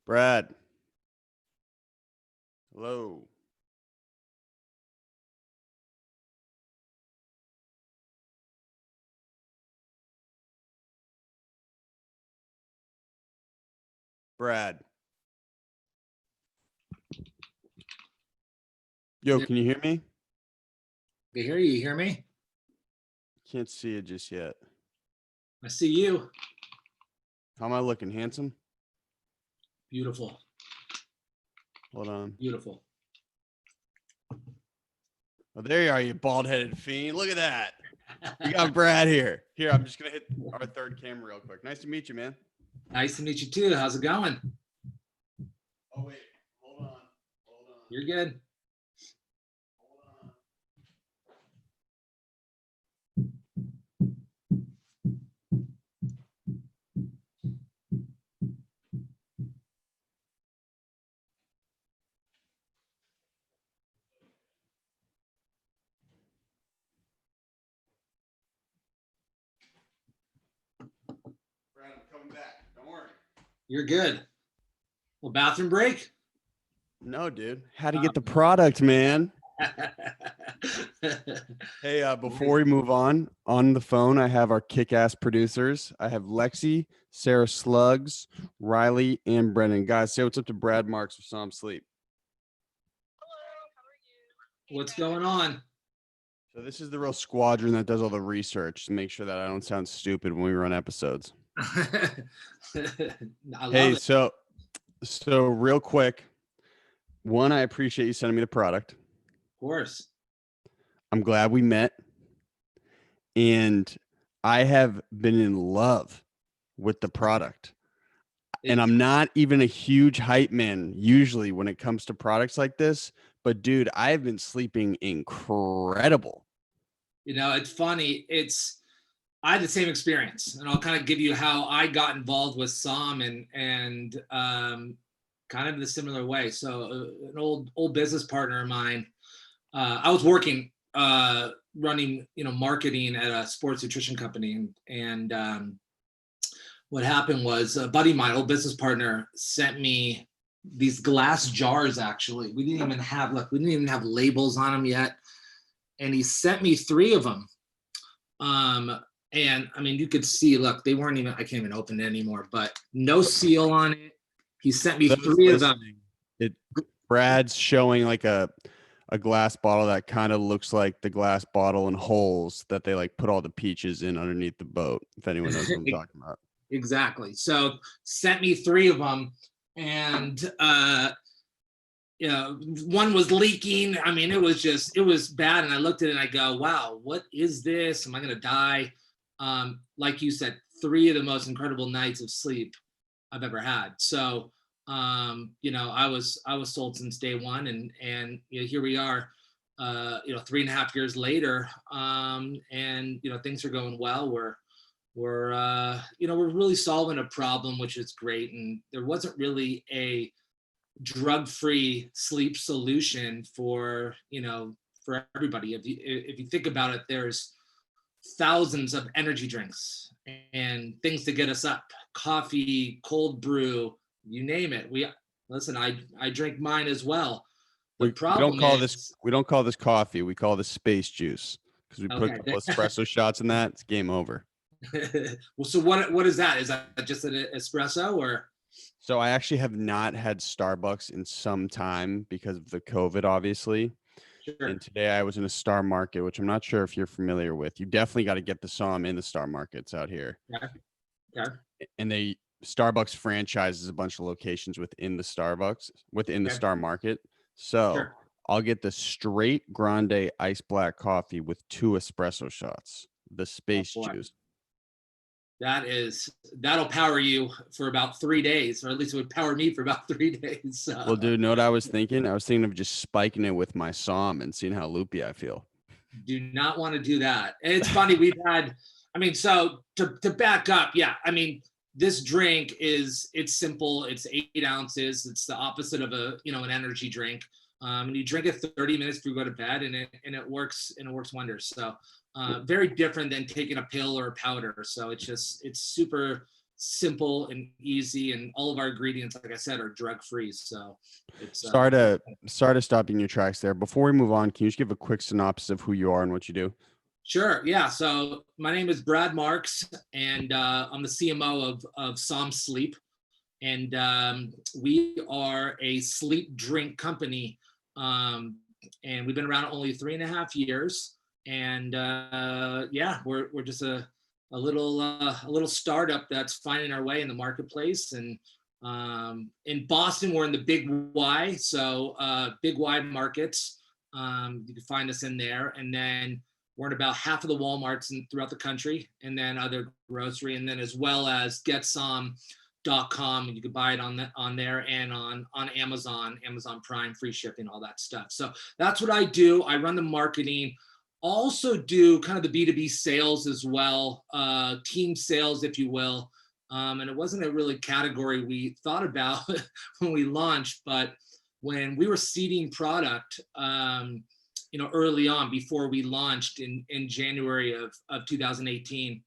Brad. Hello. Brad. Yo, can you hear me? I hear you. You hear me? Can't see it just yet. I see you. How am I looking? Handsome? Beautiful. Hold on. Beautiful. Oh, there you are, you bald-headed fiend. Look at that. We got Brad here. Here, I'm just going to hit our third camera real quick. Nice to meet you, man. Nice to meet you too. How's it going? Oh, wait. Hold on. You're good. Brad, I'm coming back. Don't worry. You're good. Well, bathroom break? No, dude. How to get the product, man. Hey, before we move on the phone, I have our kick-ass producers. I have Lexi, Sarah Slugs, Riley, and Brennan. Guys, say what's up to Brad Marks with Some Sleep. Hello, how are you? What's going on? So this is the real squadron that does all the research to make sure that I don't sound stupid when we run episodes. I love Hey, it. so real quick, one, I appreciate you sending me the product. Of course. I'm glad we met. And I have been in love with the product. And I'm not even a huge hype man usually when it comes to products like this. But dude, I've been sleeping incredible. You know, it's funny. I had the same experience, and I'll kind of give you how I got involved with SOM and kind of in a similar way. So an old business partner of mine, I was working running marketing at a sports nutrition company, and what happened was a buddy of mine, old business partner, sent me these glass jars. Actually, we didn't even have labels on them yet, and he sent me 3 of them. And I mean, you could see, look, they weren't even, I can't even open it anymore, but no seal on it. He sent me 3 of them. Brad's showing like a glass bottle that kind of looks like the glass bottle and holes that they like put all the peaches in underneath the boat, if anyone knows what I'm talking about. Exactly. So sent me 3 of them, and one was leaking. I mean, it was bad. And I looked at it and I go, wow, what is this? Am I going to die? Like you said, 3 of the most incredible nights of sleep I've ever had. So, I was sold since day one, and here we are, 3.5 years later. And things are going well. We're really solving a problem, which is great. And there wasn't really a drug-free sleep solution for everybody. If you think about it, there's thousands of energy drinks and things to get us up, coffee, cold brew, you name it. I drink mine as well. We don't call this coffee. We call this space juice, because we put a couple espresso shots in that. It's game over. Well, so what is that? Is that just an espresso or? So I actually have not had Starbucks in some time because of the COVID, obviously. Sure. And today I was in a Star Market, which I'm not sure if you're familiar with. You definitely got to get the SOM in the Star Markets out here. Okay. And Starbucks franchises a bunch of locations within the Starbucks, within the Star Market. So Sure. I'll get the straight grande ice black coffee with 2 espresso shots, the space juice. That'll power you for about 3 days, or at least it would power me for about 3 days. Well, dude, know what I was thinking? I was thinking of just spiking it with my SOM and seeing how loopy I feel. Do not want to do that. And it's funny, so to back up, this drink it's simple. It's 8 ounces. It's the opposite of an energy drink. And you drink it 30 minutes before you go to bed, and it works wonders. So very different than taking a pill or a powder. So it's super simple and easy, and all of our ingredients, like I said, are drug free. So it's Sorry to stop you in your tracks there. Before we move on, can you just give a quick synopsis of who you are and what you do? Sure. Yeah. So my name is Brad Marks, and I'm the CMO of Som Sleep. And we are a sleep drink company. And we've been around only 3.5 years. And yeah, we're just a little startup that's finding our way in the marketplace. And in Boston, we're in the Big Y. So Big Y markets. You can find us in there. And then we're in about half of the Walmarts throughout the country, and then other grocery, and then as well as getsom.com, and you can buy it on there and on Amazon Prime, free shipping, all that stuff. So that's what I do. I run the marketing, also do kind of the B2B sales as well, team sales, if you will. And it wasn't a really category we thought about when we launched, but when we were seeding product, early on before we launched in January of 2018,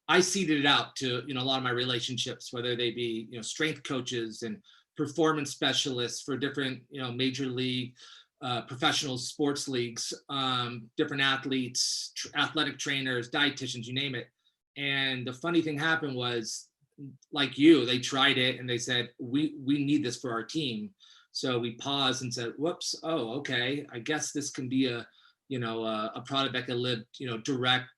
I seeded it out to, a lot of my relationships, whether they be, strength coaches and performance specialists for different, major league, professional sports leagues, different athletes, athletic trainers, dietitians, you name it. And the funny thing happened was, like they tried it and they said, we need this for our team. So we paused and said, whoops, oh, okay, I guess this can be a product that can live, direct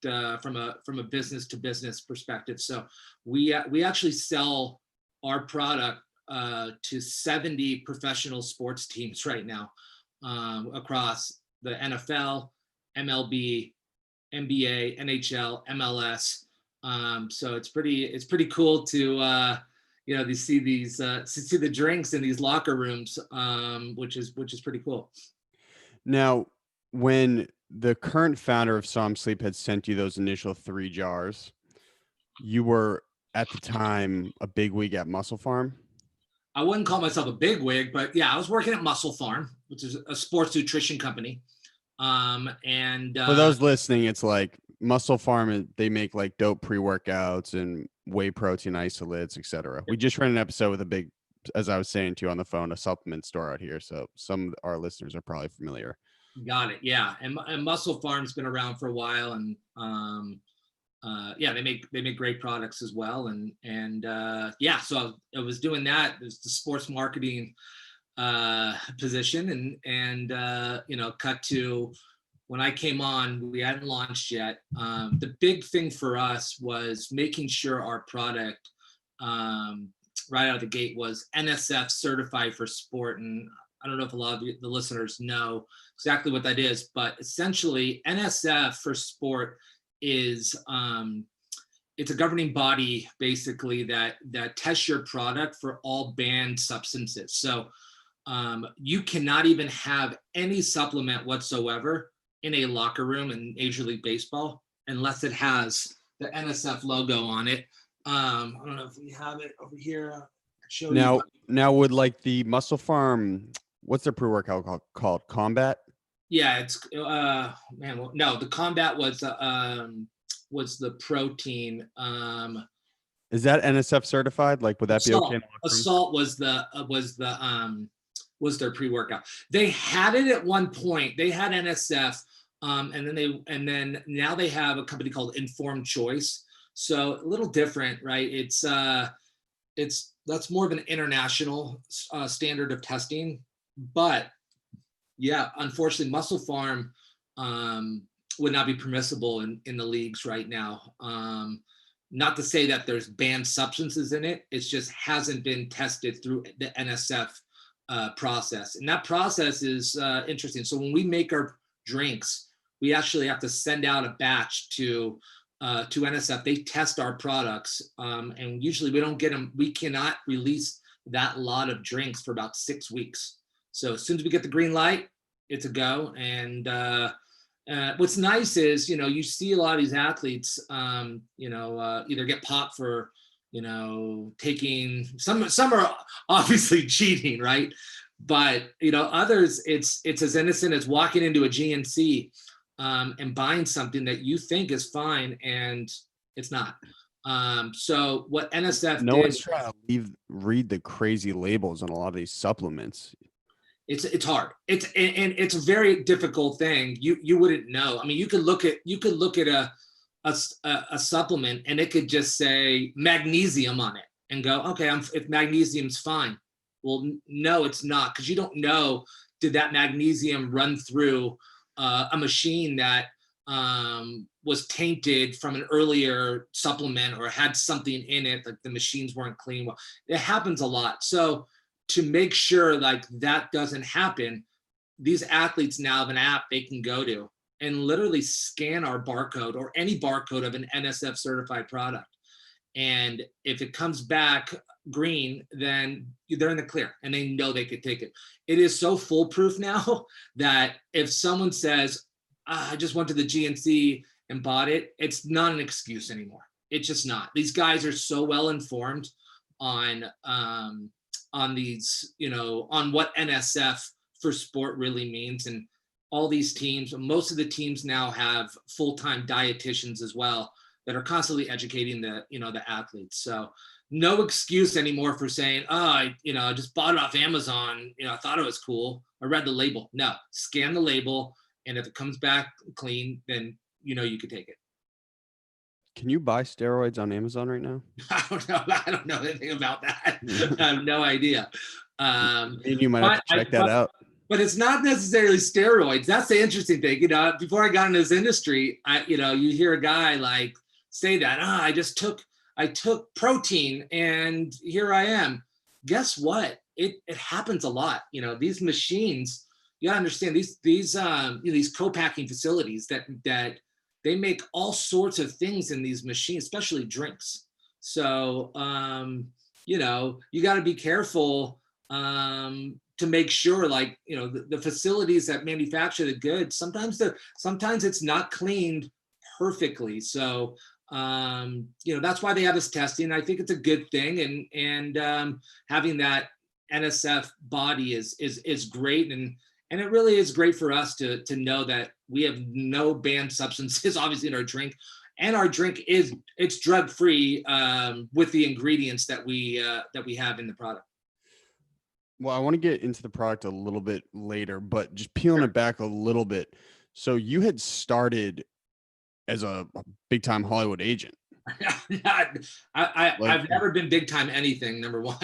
from a business to business perspective. So we actually sell our product to 70 professional sports teams right now across the NFL, MLB, NBA, NHL, MLS. So it's pretty cool to to see the drinks in these locker rooms, which is pretty cool. Now, when the current founder of Som Sleep had sent you those initial 3 jars, you were at the time a bigwig at Muscle Farm. I wouldn't call myself a bigwig, but yeah, I was working at Muscle Farm, which is a sports nutrition company. And for those listening, it's like Muscle Farm, they make like dope pre-workouts and whey protein isolates, etc. We just ran an episode with a big, as I was saying to you on the phone, a supplement store out here. So some of our listeners are probably familiar. Got it. Yeah. And Muscle Farm's been around for a while, and yeah, they make great products as well. And yeah, so I was doing that. There's the sports marketing position, and cut to when I came on, we hadn't launched yet. The big thing for us was making sure our product right out of the gate was NSF certified for sport. And I don't know if a lot of the listeners know exactly what that is, but essentially NSF for sport is it's a governing body basically that tests your product for all banned substances. So you cannot even have any supplement whatsoever in a locker room in Major League Baseball unless it has the NSF logo on it. I don't know if we have it over here. Now would like the Muscle Farm, what's their pre-workout called? Combat? Yeah, it's no, the Combat was the protein. Is that NSF certified? Like, would that be okay? Assault was their pre-workout. They had it at one point. They had NSF, and then now they have a company called Informed Choice. So a little different, right? It's that's more of an international standard of testing, but yeah, unfortunately, Muscle Farm would not be permissible in the leagues right now. Not to say that there's banned substances in it. It just hasn't been tested through the NSF process. And that process is interesting. So when we make our drinks, we actually have to send out a batch to NSF. They test our products. And usually we don't get them. We cannot release that lot of drinks for about 6 weeks. So as soon as we get the green light, it's a go. And what's nice is, you see a lot of these athletes, either get popped for, taking some are obviously cheating, right? But, others, it's as innocent as walking into a GNC and buying something that you think is fine and it's not. So what NSF No did, one's trying to read the crazy labels on a lot of these supplements. it's hard. And it's a very difficult thing. You wouldn't know. I mean, you could look at a supplement and it could just say magnesium on it and go, okay, if magnesium's fine. Well, no, it's not, because you don't know, did that magnesium run through a machine that was tainted from an earlier supplement or had something in it, like the machines weren't clean. Well, it happens a lot. So to make sure like that doesn't happen, these athletes now have an app they can go to and literally scan our barcode or any barcode of an NSF certified product. And if it comes back green, then they're in the clear and they know they could take it. It is so foolproof now that if someone says, I just went to the GNC and bought it, it's not an excuse anymore. It's just not. These guys are so well informed on these, on what NSF for sport really means. And all these teams, most of the teams now have full-time dietitians as well that are constantly educating the athletes. So no excuse anymore for saying, I just bought it off Amazon. I thought it was cool. I read the label. No, scan the label. And if it comes back clean, then, you could take it. Can you buy steroids on Amazon right now? I don't know. I don't know anything about that. I have no idea. And you might have to check that out. But it's not necessarily steroids. That's the interesting thing. Before I got in this industry, you hear a guy like say that, I took protein and here I am. Guess what? It happens a lot. These machines, you gotta understand these co-packing facilities that they make all sorts of things in these machines, especially drinks. So, you got to be careful to make sure, like, the facilities that manufacture the goods, sometimes it's not cleaned perfectly. So, that's why they have this testing. I think it's a good thing. And having that NSF body is great. And it really is great for us to know that we have no banned substances, obviously, in our drink, and our drink it's drug free with the ingredients that we have in the product. Well, I want to get into the product a little bit later, but just peeling it back a little bit. So you had started as a big time Hollywood agent. I've never been big time anything, number one.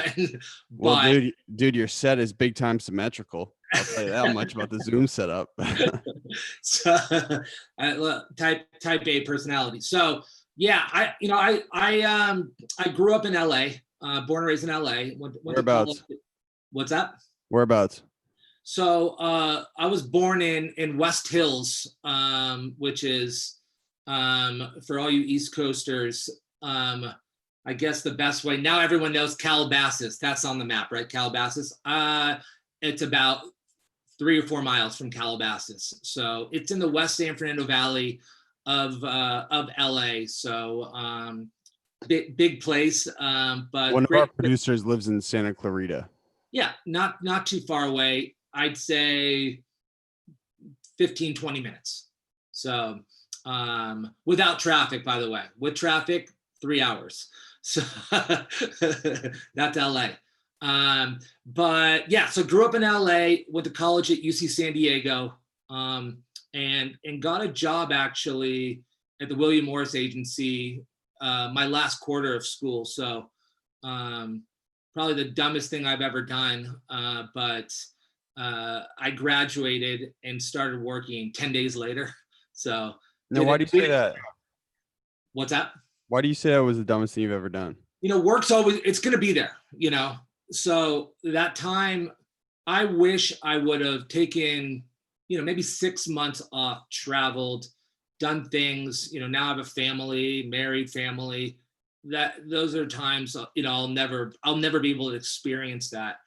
Well, dude, your set is big time symmetrical. I'll tell you that much about the Zoom setup. So, type A personality. So yeah, I grew up in LA, born and raised in LA. Whereabouts? What's that? Whereabouts? So I was born in West Hills, which is for all you East Coasters, I guess the best way. Now everyone knows Calabasas. That's on the map, right? Calabasas. It's about 3 or 4 miles from Calabasas. So it's in the West San Fernando Valley of LA. So big place. But one of our producers lives in Santa Clarita. Yeah, not too far away. I'd say 15, 20 minutes. So without traffic, by the way. With traffic, 3 hours. So that's LA. But yeah, so grew up in LA, went to college at UC San Diego, and got a job actually at the William Morris Agency my last quarter of school. So probably the dumbest thing I've ever done, but I graduated and started working 10 days later. So now, why do you say that? What's that? Why do you say that was the dumbest thing you've ever done? Work's always, it's going to be there, So that time, I wish I would have taken, maybe 6 months off, traveled, done things, now I have a family, married family. Those are times, I'll never be able to experience that.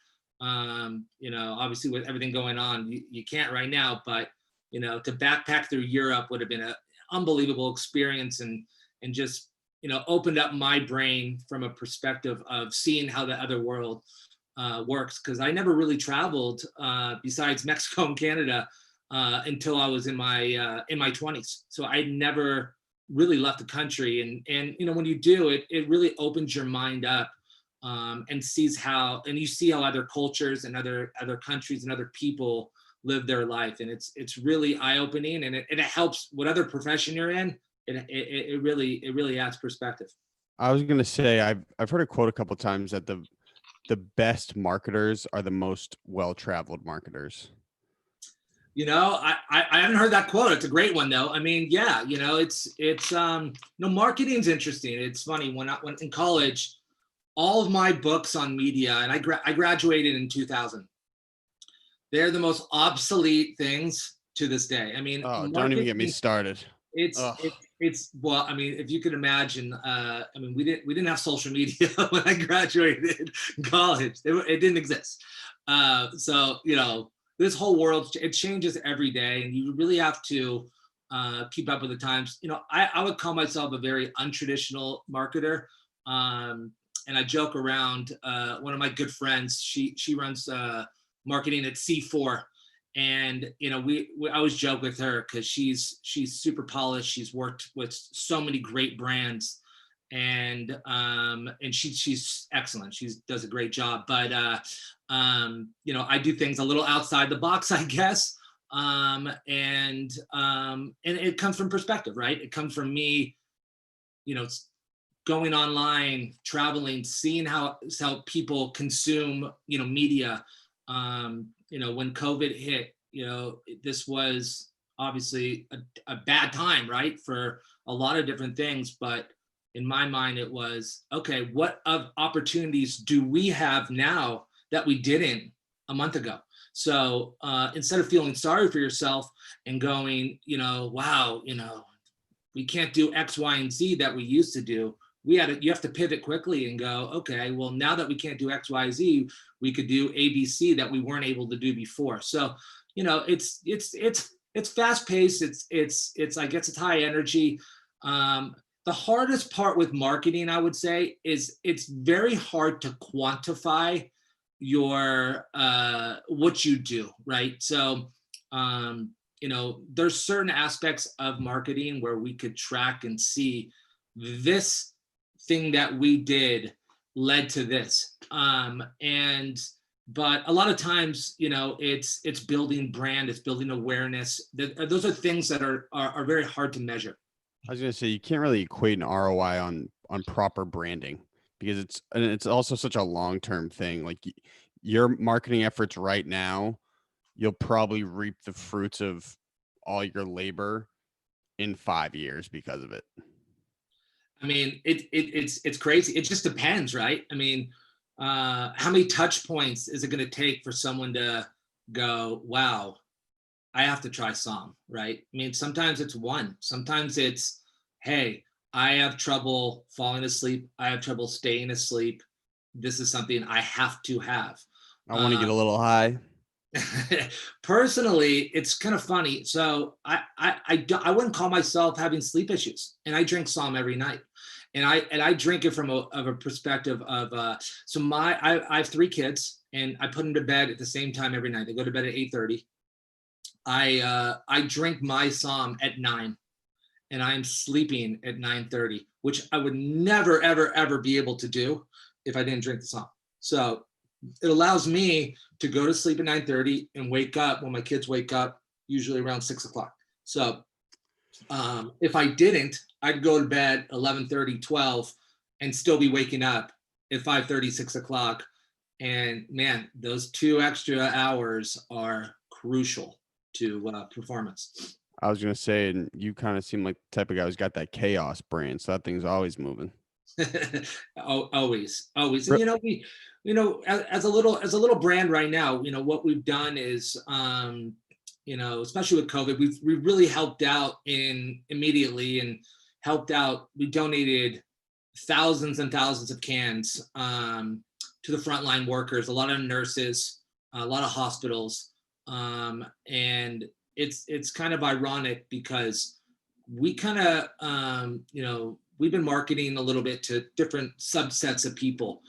Obviously with everything going on, you can't right now, but, to backpack through Europe would have been an unbelievable experience and just, opened up my brain from a perspective of seeing how the other world works. Cause I never really traveled besides Mexico and Canada until I was in my 20s. So I never really left the country. And when you do, it really opens your mind up, and you see how other cultures and other countries and other people live their life. And it's really eye-opening, and it helps whatever profession you're in. It really adds perspective. I was gonna say I've heard a quote a couple of times that the best marketers are the most well-traveled marketers. I haven't heard that quote. It's a great one though. I mean, yeah, marketing's interesting. It's funny when in college, all of my books on media, and I graduated in 2000. They're the most obsolete things to this day. I mean, don't even get me started. It's well, I mean, if you could imagine, I mean, we didn't have social media when I graduated college. It didn't exist. So this whole world, it changes every day, and you really have to keep up with the times. I would call myself a very untraditional marketer, and I joke around. One of my good friends, she runs marketing at C4. And we I always joke with her because she's super polished. She's worked with so many great brands, and she's excellent. She does a great job. But I do things a little outside the box, I guess. And it comes from perspective, right? It comes from me, going online, traveling, seeing how people consume media. When COVID hit, this was obviously a bad time, right? For a lot of different things. But in my mind, it was, okay, what opportunities do we have now that we didn't a month ago? So instead of feeling sorry for yourself and going, wow, we can't do X, Y, and Z that we used to do. You have to pivot quickly and go, okay, well, now that we can't do X, Y, Z, we could do A, B, C that we weren't able to do before. So, it's fast paced. It's I guess it's high energy. The hardest part with marketing, I would say, is it's very hard to quantify your what you do, right? So, there's certain aspects of marketing where we could track and see this thing that we did led to this. But a lot of times, it's building brand, it's building awareness. Those are things that are very hard to measure. I was gonna say you can't really equate an ROI on proper branding because it's also such a long-term thing. Like your marketing efforts right now, you'll probably reap the fruits of all your labor in 5 years because of it. I mean, it's crazy. It just depends, right? I mean, how many touch points is it going to take for someone to go, wow, I have to try some, right? I mean, sometimes it's one. Sometimes it's, hey, I have trouble falling asleep. I have trouble staying asleep. This is something I have to have. I want to get a little high. Personally, it's kind of funny. So I wouldn't call myself having sleep issues, and I drink some every night, and I drink it from a perspective of I have 3 kids, and I put them to bed at the same time every night. They go to bed at 8:30. I drink my Psalm at 9, and I'm sleeping at 9:30, which I would never ever be able to do if I didn't drink the Psalm. So it allows me to go to sleep at 9:30 and wake up when my kids wake up, usually around 6 o'clock. So if I didn't, I'd go to bed 11:30, 12, and still be waking up at 5:30, 6 o'clock. And man, those 2 extra hours are crucial to performance. I was gonna say, and you kind of seem like the type of guy who's got that chaos brain, so that thing's always moving. always. And as a little brand right now, what we've done is, especially with COVID, we've really helped out immediately and helped out. We donated thousands and thousands of cans to the frontline workers, a lot of nurses, a lot of hospitals, and it's kind of ironic because we kind of we've been marketing a little bit to different subsets of people,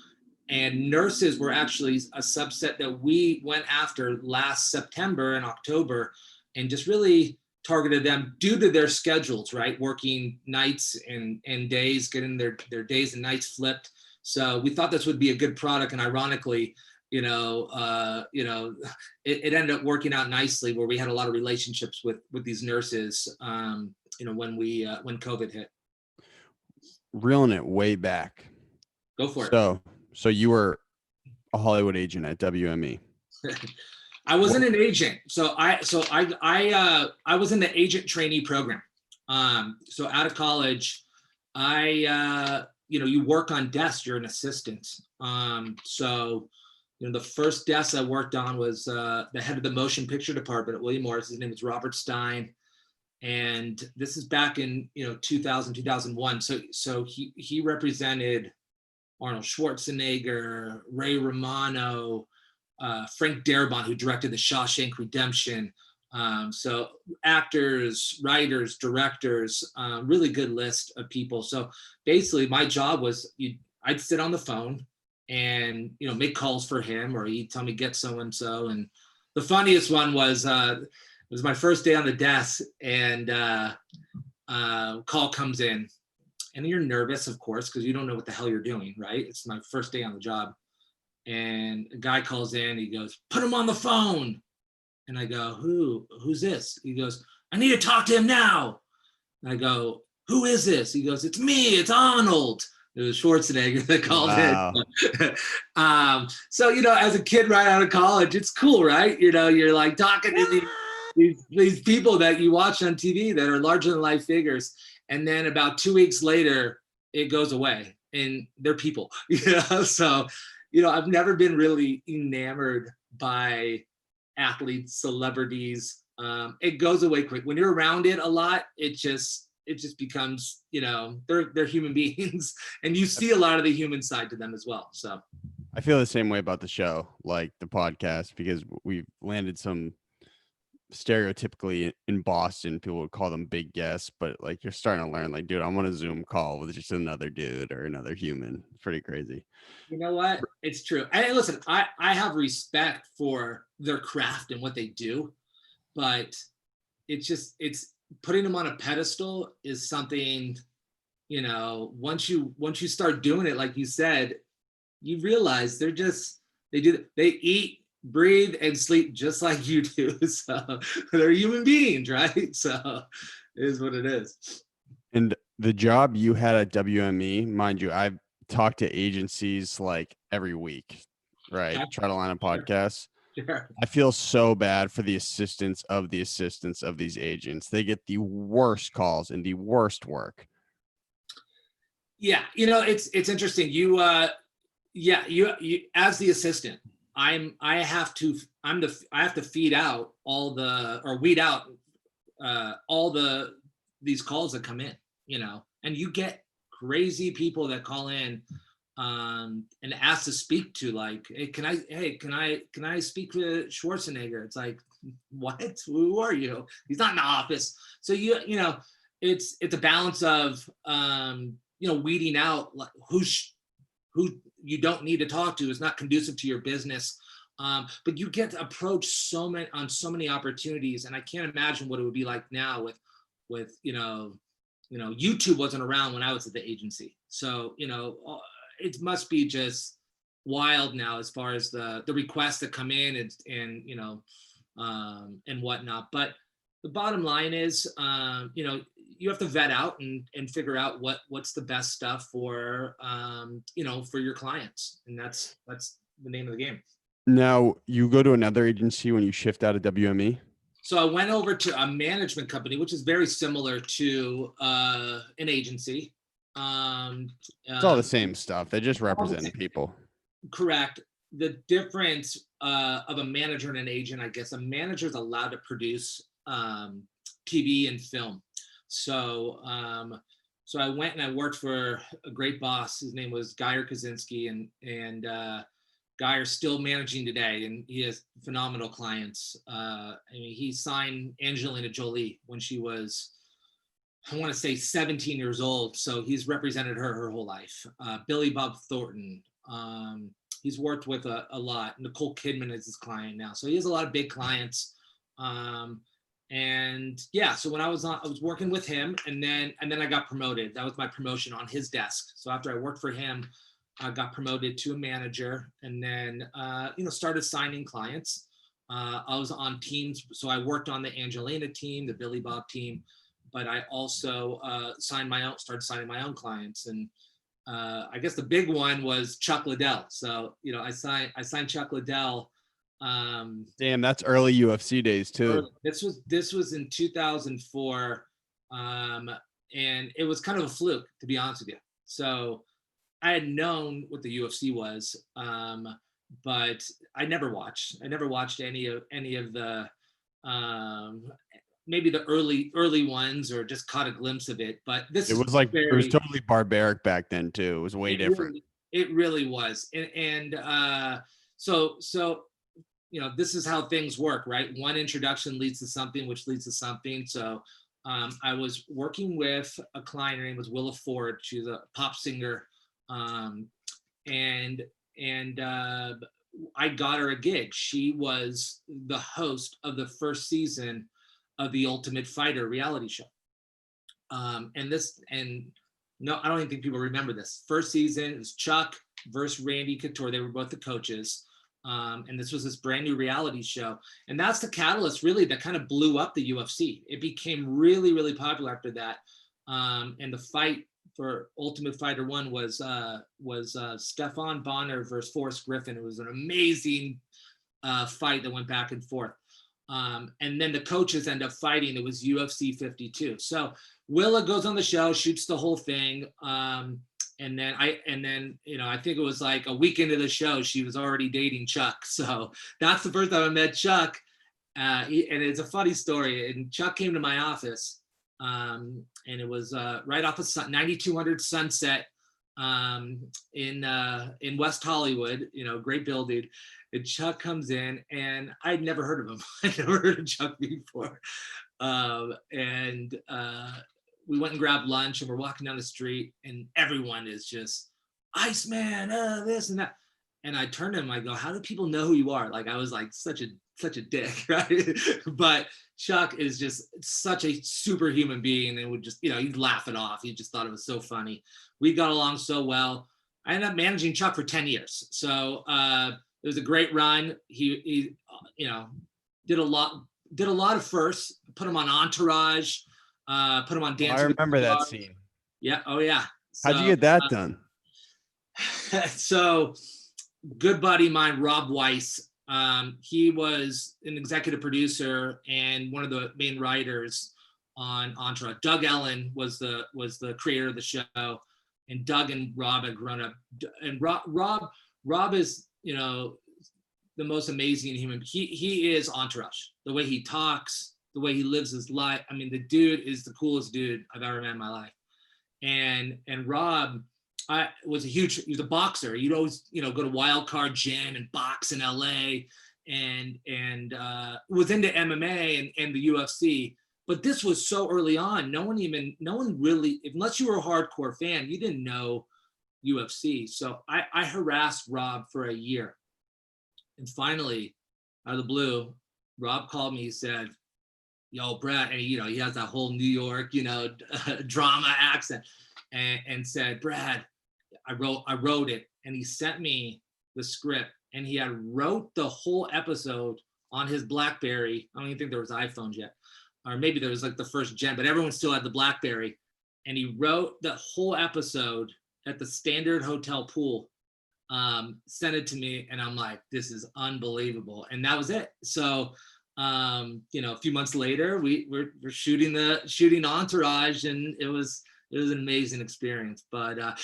and nurses were actually a subset that we went after last September and October, and just really targeted them due to their schedules, right? Working nights and days, getting their days and nights flipped. So we thought this would be a good product, and ironically, it ended up working out nicely, where we had a lot of relationships with these nurses, when COVID hit. Reeling it way back. Go for it. So you were a Hollywood agent at WME. I wasn't an agent. So I was in the agent trainee program. So out of college, you work on desks, you're an assistant. So the first desk I worked on was the head of the motion picture department at William Morris. His name was Robert Stein. And this is back in 2000, 2001. So he represented Arnold Schwarzenegger, Ray Romano, Frank Darabont, who directed The Shawshank Redemption. So actors, writers, directors, really good list of people. So basically my job was I'd sit on the phone and, make calls for him, or he'd tell me get so-and-so. And the funniest one was, it was my first day on the desk, and call comes in, and you're nervous, of course, because you don't know what the hell you're doing, right? It's my first day on the job. And a guy calls in, he goes, "Put him on the phone." And I go, who's this? He goes, "I need to talk to him now." And I go, "Who is this?" He goes, "It's me, it's Arnold." It was Schwarzenegger that called in. So, as a kid right out of college, it's cool, right? You're like talking to these people that you watch on TV that are larger than life figures. And then about 2 weeks later, it goes away and they're people, So, I've never been really enamored by athletes, celebrities. It goes away quick. When you're around it a lot, it just becomes, they're human beings, and you see a lot of the human side to them as well. So I feel the same way about the show, like the podcast, because we've landed some stereotypically in Boston, people would call them big guests, but like you're starting to learn, like, dude, I'm on a Zoom call with just another dude or another human. It's pretty crazy. You know what? It's true. And listen, I have respect for their craft and what they do, but it's putting them on a pedestal is something, once you start doing it, like you said, you realize they eat, breathe, and sleep just like you do. So they're human beings, right? So it is what it is. And the job you had at WME, mind you, I've talked to agencies like every week, right? Yeah. Try to line up podcasts. Sure. I feel so bad for the assistants of these agents. They get the worst calls and the worst work. Yeah, it's interesting. You as the assistant, I have to weed out all these calls that come in, and you get crazy people that call in and ask to speak to, like, "Hey, can I speak to Schwarzenegger?" It's like, what? Who are you? He's not in the office. So it's a balance of weeding out who you don't need to talk to, is not conducive to your business. But you get approached on so many opportunities, and I can't imagine what it would be like now with YouTube wasn't around when I was at the agency. So it must be just wild now as far as the requests that come in and whatnot. But the bottom line is, you have to vet out and figure out what's the best stuff for your clients, and that's the name of the game. Now you go to another agency when you shift out of WME. So I went over to a management company, which is very similar to an agency. It's all the same stuff. They just represent people. Correct. The difference of a manager and an agent, I guess, a manager is allowed to produce TV and film. So I went and I worked for a great boss. His name was Geyer Kaczynski, and Geyer's still managing today, and he has phenomenal clients. He signed Angelina Jolie when she was, I want to say, 17 years old. So he's represented her whole life. Billy Bob Thornton. He's worked with a lot. Nicole Kidman is his client now. So he has a lot of big clients. And yeah, so when I was working with him, and then I got promoted. That was my promotion on his desk. So after I worked for him, I got promoted to a manager, and then started signing clients. I was on teams, so I worked on the Angelina team, the Billy Bob team, but I also started signing my own clients. And I guess the big one was Chuck Liddell. So I signed Chuck Liddell. Damn, that's early UFC days too. This was in 2004, and it was kind of a fluke, to be honest with you. So I had known what the UFC was, but I never watched. I never watched any of the maybe the early ones, or just caught a glimpse of it. But this It was like it was totally barbaric back then too. It was way different. It really was, so this is how things work, right? One introduction leads to something, which leads to something. So I was working with a client. Her name was Willa Ford. She's a pop singer, and I got her a gig. She was the host of the first season of the Ultimate Fighter reality show. No, I don't even think people remember this. First season, it was Chuck versus Randy Couture. They were both the coaches. And this was this brand new reality show. And that's the catalyst really that kind of blew up the UFC. It became really, really popular after that. And the fight for Ultimate Fighter 1 was Stefan Bonner versus Forrest Griffin. It was an amazing fight that went back and forth. And then the coaches end up fighting. It was UFC 52. So Willa goes on the show, shoots the whole thing. And then I think it was like a week into the show, she was already dating Chuck. So that's the first time I met Chuck. And it's a funny story. And Chuck came to my office, and it was right off of 9200 Sunset in West Hollywood, great building. And Chuck comes in, and I'd never heard of him. I'd never heard of Chuck before. We went and grabbed lunch, and we're walking down the street, and everyone is just Iceman, this and that. And I turned to him, I go, how do people know who you are? Like, I was like such a dick, right? But Chuck is just such a superhuman being, and would just, he'd laugh it off. He just thought it was so funny. We got along so well. I ended up managing Chuck for 10 years. So it was a great run. He did a lot of firsts, put him on Entourage, put him on Dancing. I remember that scene. Yeah. Oh yeah. So, how'd you get that done? So good buddy of mine, Rob Weiss, he was an executive producer and one of the main writers on Entourage. Doug Ellen was the creator of the show, and Doug and Rob had grown up. And Rob is, the most amazing human. He is Entourage. The way he talks, the way he lives his life. I mean, the dude is the coolest dude I've ever met in my life. And Rob, he was a boxer. You'd always, go to Wild Card Gym and box in LA, and was into MMA and the UFC. But this was so early on. No one really, unless you were a hardcore fan, you didn't know UFC. So I harassed Rob for a year. And finally, out of the blue, Rob called me. He said, yo, Brad, and he has that whole New York, drama accent, and said, Brad, I wrote it. And he sent me the script, and he had wrote the whole episode on his BlackBerry. I don't even think there was iPhones yet, or maybe there was like the first gen, but everyone still had the BlackBerry. And he wrote the whole episode at the Standard Hotel pool, sent it to me, and I'm like, this is unbelievable. And that was it. So a few months later, we're shooting Entourage, and it was an amazing experience. But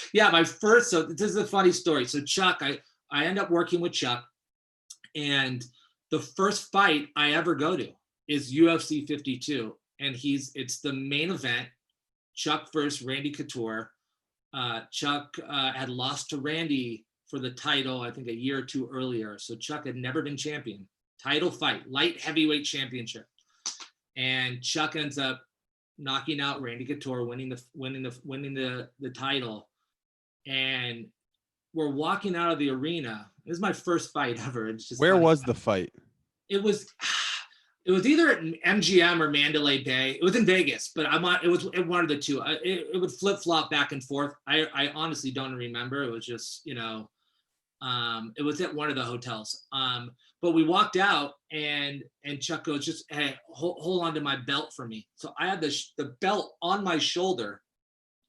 so this is a funny story. So Chuck, I end up working with Chuck, and the first fight I ever go to is UFC 52, and it's the main event. Chuck versus Randy Couture. Chuck had lost to Randy for the title, I think a year or two earlier. So Chuck had never been champion. Title fight, light heavyweight championship, and Chuck ends up knocking out Randy Couture, winning the title. And we're walking out of the arena. This is my first fight ever. It's just where was the fight? It was It was either at MGM or Mandalay Bay. It was in Vegas, but it was one of the two. It would flip flop back and forth. I honestly don't remember. It was just, it was at one of the hotels. But we walked out and Chuck goes, just, hey, hold on to my belt for me. So I had the belt on my shoulder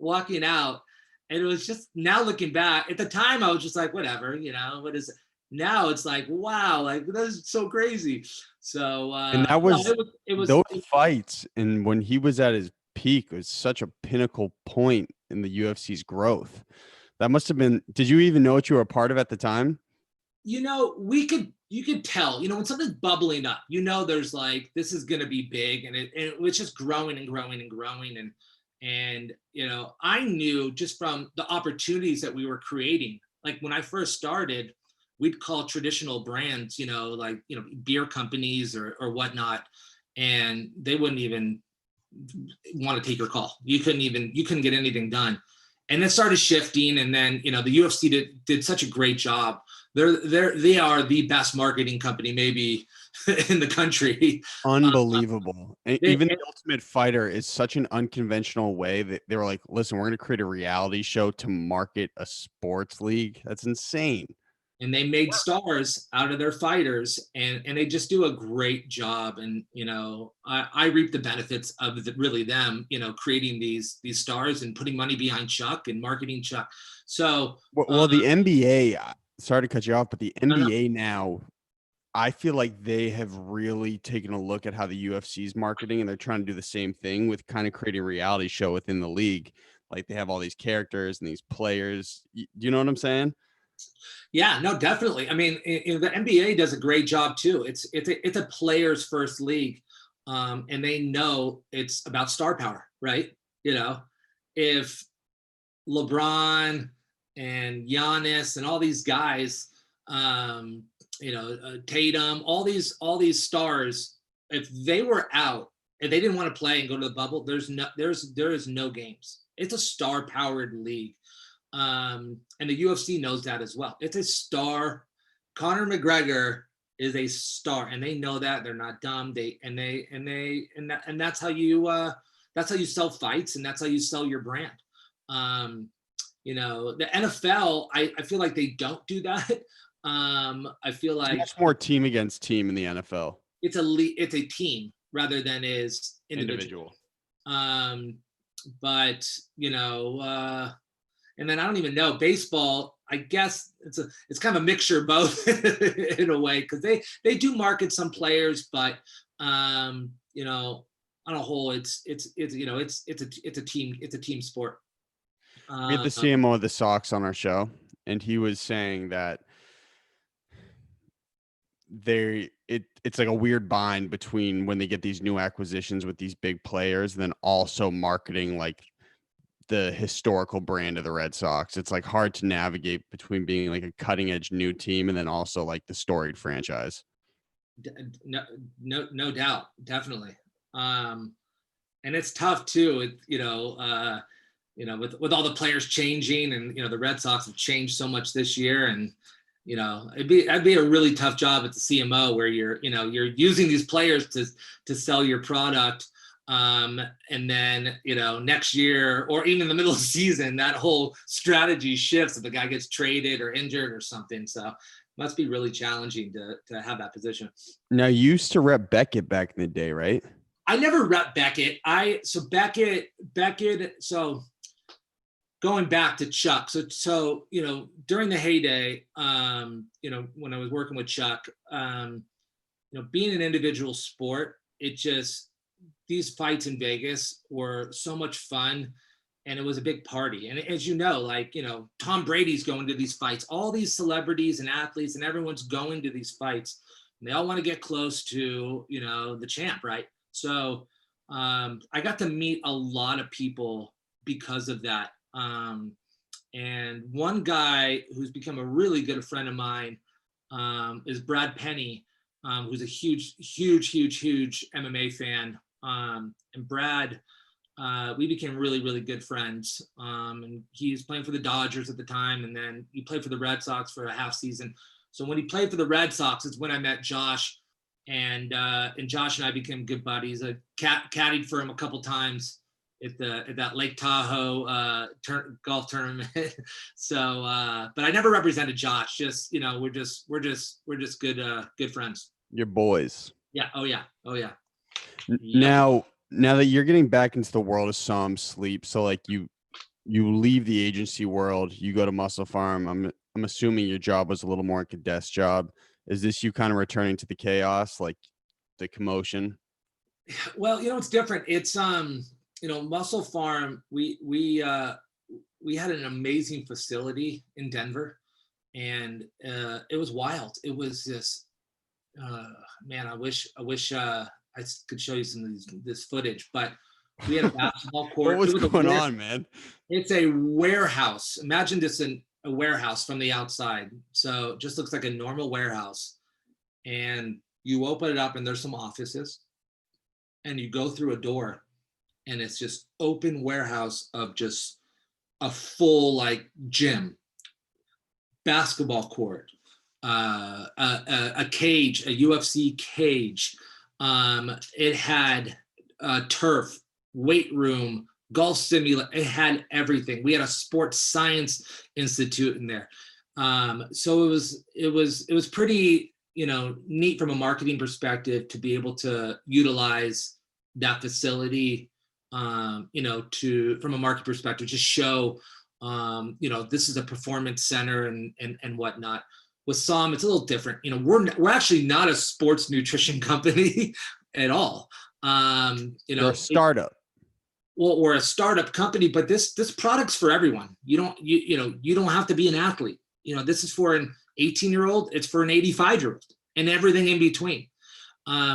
walking out. And it was just, now looking back, at the time I was just like, whatever, what is it? Now it's like, wow, like that's so crazy. So and that was, it was those fights, and when he was at his peak, was such a pinnacle point in the UFC's growth. That must have been. Did you even know what you were a part of at the time? you could tell, when something's bubbling up, there's like, this is going to be big, and it was just growing and growing and growing. And I knew just from the opportunities that we were creating, like when I first started, we'd call traditional brands, beer companies or whatnot, and they wouldn't even want to take your call. You couldn't get anything done. And it started shifting. And then, the UFC did such a great job. They are the best marketing company maybe in the country. Unbelievable. And even the Ultimate Fighter is such an unconventional way that they were like, listen, we're going to create a reality show to market a sports league. That's insane. And they made stars out of their fighters, and they just do a great job. And I reap the benefits of really them, creating these stars and putting money behind Chuck and marketing Chuck. So well, the NBA, sorry to cut you off, but the NBA now, I feel like they have really taken a look at how the UFC's marketing, and they're trying to do the same thing with kind of creating a reality show within the league. Like they have all these characters and these players. Do you know what I'm saying? Yeah, no, definitely. I mean, the NBA does a great job too. It's a players first league, and they know it's about star power, right? If LeBron and Giannis and all these guys, Tatum, all these stars, if they were out and they didn't want to play and go to the bubble, there is no games. It's a star powered league. And the UFC knows that as well. It's a star. Conor McGregor is a star, and they know that. They're not dumb. That's how you sell fights, and that's how you sell your brand. The NFL, I feel like they don't do that. I feel like it's much more team against team in the NFL. It's a team rather than is individual. But and then I don't even know baseball. I guess it's kind of a mixture of both in a way, because they do market some players, but on a whole, it's a team sport. We had the CMO of the Sox on our show, and he was saying that it's like a weird bind between when they get these new acquisitions with these big players, and then also marketing like the historical brand of the Red Sox. It's like hard to navigate between being like a cutting edge new team and then also like the storied franchise. No doubt, definitely. And it's tough too. With all the players changing, and the Red Sox have changed so much this year, and that'd be a really tough job at the CMO where you're using these players to sell your product. And then, next year or even in the middle of the season, that whole strategy shifts if the guy gets traded or injured or something. So it must be really challenging to have that position. Now, you used to rep Beckett back in the day, right? I never rep Beckett. So going back to Chuck. So during the heyday, when I was working with Chuck, being an individual sport, these fights in Vegas were so much fun, and it was a big party. And as Tom Brady's going to these fights, all these celebrities and athletes, and everyone's going to these fights, and they all want to get close to, the champ, right? So I got to meet a lot of people because of that. And one guy who's become a really good friend of mine is Brad Penny, who's a huge MMA fan. And Brad, we became really, really good friends. And he's playing for the Dodgers at the time, and then he played for the Red Sox for a half season. So when he played for the Red Sox, it's when I met Josh. and Josh and I became good buddies. I caddied for him a couple times at that Lake Tahoe golf tournament. So, but I never represented Josh. Just we're just good friends. You're boys. Yeah. Oh yeah. Yep. Now that you're getting back into the world of some sleep, so like you leave the agency world, you go to Muscle Farm. I'm assuming your job was a little more like a desk job. Is this you kind of returning to the chaos, like the commotion? Well, it's different. It's Muscle Farm. We had an amazing facility in Denver, and it was wild. It was just man. I wish I could show you some of this footage, but we had a basketball court. What was going on, man? It's a warehouse. Imagine this in a warehouse from the outside. So it just looks like a normal warehouse. And you open it up and there's some offices. And you go through a door and it's just open warehouse of just a full like gym, basketball court, a cage, a UFC cage. It had turf, weight room, golf simulator. It had everything. We had a sports science institute in there. So it was pretty, neat from a marketing perspective to be able to utilize that facility, from a market perspective, just show, this is a performance center and whatnot. With SOM, it's a little different. We're actually not a sports nutrition company at all. You're a startup. We're a startup company, but this product's for everyone. You don't have to be an athlete. This is for an 18-year-old. It's for an 85-year-old, and everything in between.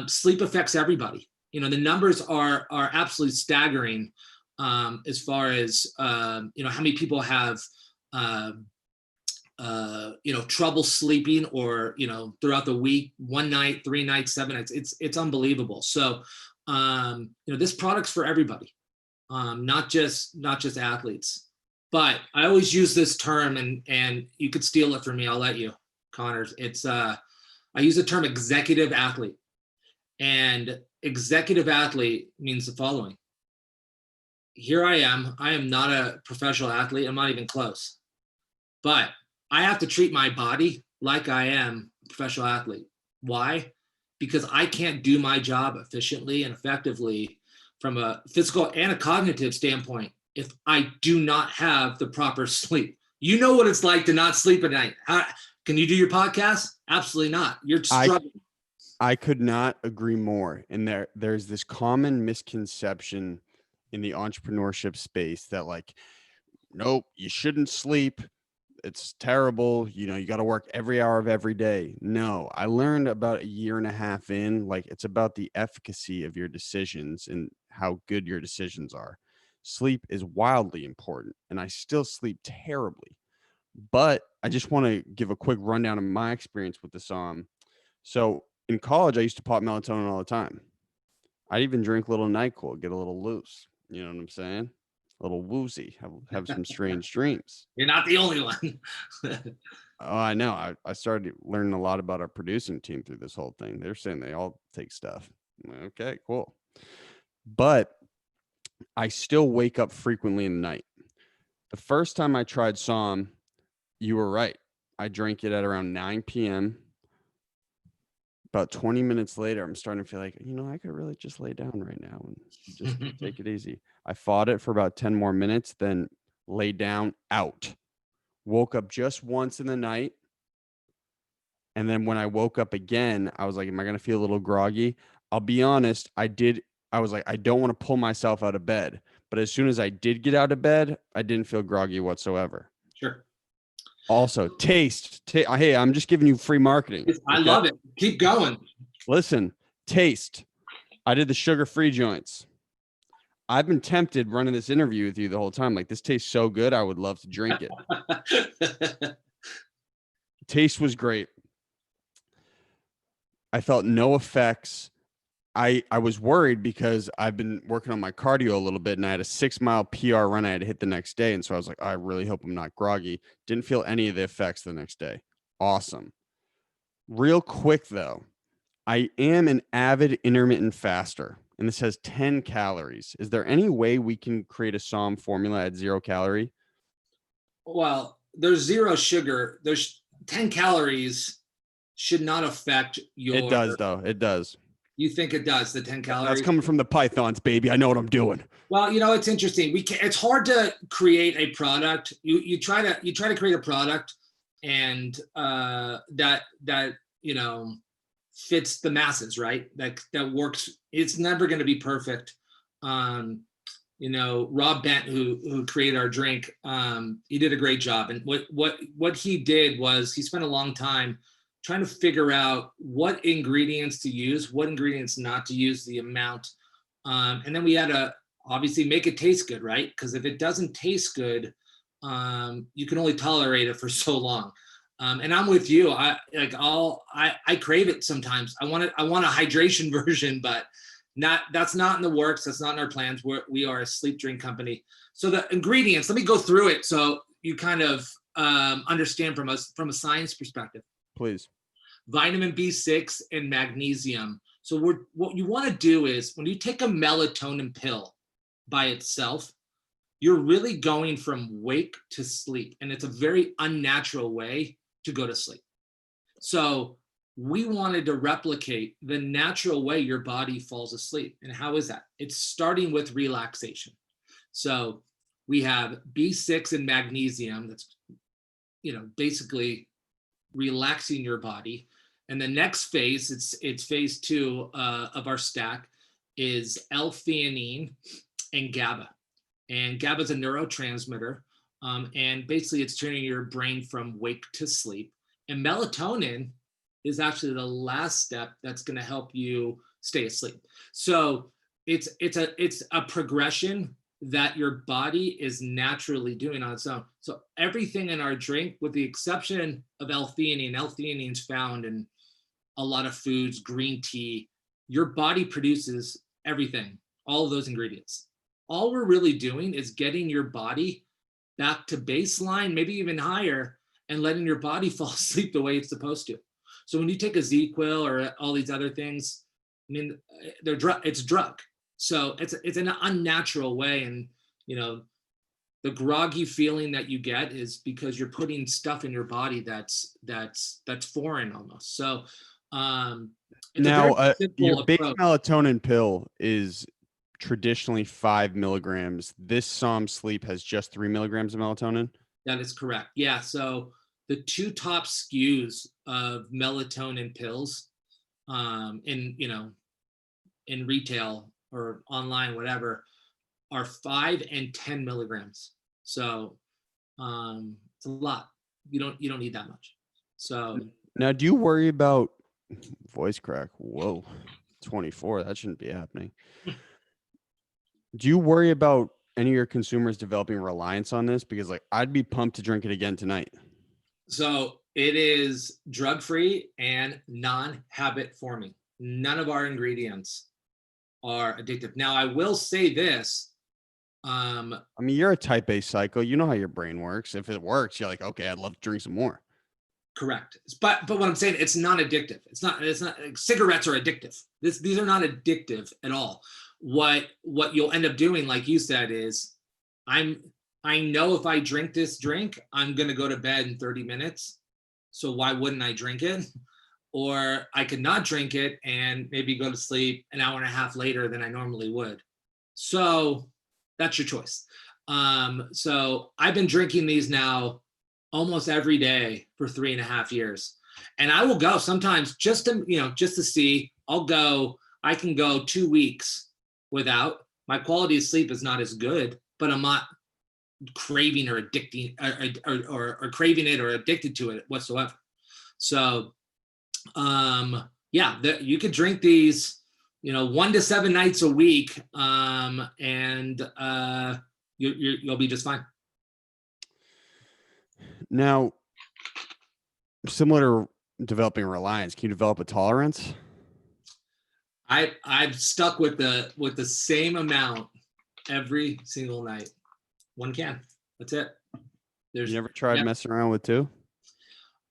Sleep affects everybody. The numbers are absolutely staggering as far as how many people have trouble sleeping, or throughout the week, 1 night, 3 nights, 7 nights. It's unbelievable. So this product's for everybody, not just athletes. But I always use this term, and you could steal it from me. I'll let you, Conor. It's I use the term executive athlete, and executive athlete means the following. Here I am not a professional athlete. I'm not even close, but I have to treat my body like I am a professional athlete. Why? Because I can't do my job efficiently and effectively from a physical and a cognitive standpoint if I do not have the proper sleep. You know what it's like to not sleep at night. Can you do your podcast? Absolutely not. You're struggling. I could not agree more. And there's this common misconception in the entrepreneurship space that like, nope, you shouldn't sleep. It's terrible. You got to work every hour of every day. No, I learned about a year and a half in, like it's about the efficacy of your decisions and how good your decisions are. Sleep is wildly important, and I still sleep terribly. But I just want to give a quick rundown of my experience with the SOM. So in college, I used to pop melatonin all the time. I'd even drink a little NyQuil, get a little loose. You know what I'm saying? A little woozy, have some strange dreams. You're not the only one. Oh, I know. I started learning a lot about our producing team through this whole thing. They're saying they all take stuff. I'm like, okay, cool. But I still wake up frequently in the night. The first time I tried SOM, you were right. I drank it at around 9 p.m. About 20 minutes later, I'm starting to feel like, I could really just lay down right now and just take it easy. I fought it for about 10 more minutes, then lay down, out. Woke up just once in the night. And then when I woke up again, I was like, am I going to feel a little groggy? I'll be honest. I was like, I don't want to pull myself out of bed. But as soon as I did get out of bed, I didn't feel groggy whatsoever. Sure. Also, taste. Hey, I'm just giving you free marketing. I love it. Keep going. Listen, taste. I did the sugar-free joints. I've been tempted running this interview with you the whole time. Like, this tastes so good, I would love to drink it. Taste was great. I felt no effects. I was worried because I've been working on my cardio a little bit, and I had a 6-mile PR run I had to hit the next day. And so I was like, I really hope I'm not groggy. Didn't feel any of the effects the next day. Awesome. Real quick, though, I am an avid intermittent faster, and this has 10 calories. Is there any way we can create a SOM formula at 0 calorie? Well, there's 0 sugar. There's 10 calories should not affect your. It does, though. It does. You think it does, the 10 calories? That's coming from the Pythons, baby. I know what I'm doing. Well, it's interesting. It's hard to create a product. You try to create a product and that fits the masses, right? That works. It's never going to be perfect. Rob Bent, who created our drink, he did a great job. And what he did was he spent a long time trying to figure out what ingredients to use, what ingredients not to use, the amount. And then we had to obviously make it taste good, right? Because if it doesn't taste good, you can only tolerate it for so long. And I'm with you. I crave it sometimes. I want a hydration version, but that's not in the works. That's not in our plans. We are a sleep drink company. So the ingredients, let me go through it so you kind of understand from a science perspective. Please. Vitamin B6 and magnesium. So what you want to do is when you take a melatonin pill by itself, you're really going from wake to sleep. And it's a very unnatural way to go to sleep. So we wanted to replicate the natural way your body falls asleep. And how is that? It's starting with relaxation. So we have B6 and magnesium that's, basically relaxing your body. And the next phase, it's phase 2 of our stack, is L-Theanine and Gaba. And Gaba is a neurotransmitter. And basically it's turning your brain from wake to sleep. And melatonin is actually the last step that's going to help you stay asleep. So it's a progression that your body is naturally doing on its own. So everything in our drink, with the exception of L-Theanine, L-Theanine is found in a lot of foods, green tea, your body produces everything, all of those ingredients. All we're really doing is getting your body back to baseline, maybe even higher, and letting your body fall asleep the way it's supposed to. So when you take a Z-Quil or all these other things, it's drug. So it's an unnatural way. And, the groggy feeling that you get is because you're putting stuff in your body that's foreign almost. So now your base melatonin pill is traditionally 5 milligrams. This SOM Sleep has just 3 milligrams of melatonin. That is correct. Yeah. So the 2 top SKUs of melatonin pills in retail or online, whatever, are 5 and 10 milligrams. So it's a lot. You don't need that much. So now, do you worry about voice crack? Whoa, 24. That shouldn't be happening. Do you worry about any of your consumers developing reliance on this? Because I'd be pumped to drink it again tonight. So it is drug-free and non-habit forming. None of our ingredients are addictive. Now, I will say this. You're a type A psycho. You know how your brain works. If it works, you're like, okay, I'd love to drink some more. Correct. But what I'm saying, it's not addictive. It's not cigarettes are addictive. These are not addictive at all. What you'll end up doing, like you said, is I know if I drink this drink, I'm going to go to bed in 30 minutes. So why wouldn't I drink it? Or I could not drink it and maybe go to sleep an hour and a half later than I normally would. So that's your choice. So I've been drinking these now almost every day for 3.5 years. And I will go sometimes just to see. I can go 2 weeks without. My quality of sleep is not as good, but I'm not craving or addicting or craving it or addicted to it whatsoever. So you could drink these 1 to 7 nights a week, and you'll be just fine. Now, similar to developing reliance, can you develop a tolerance? I've stuck with the same amount every single night. 1 can. That's it. You never tried messing around with 2?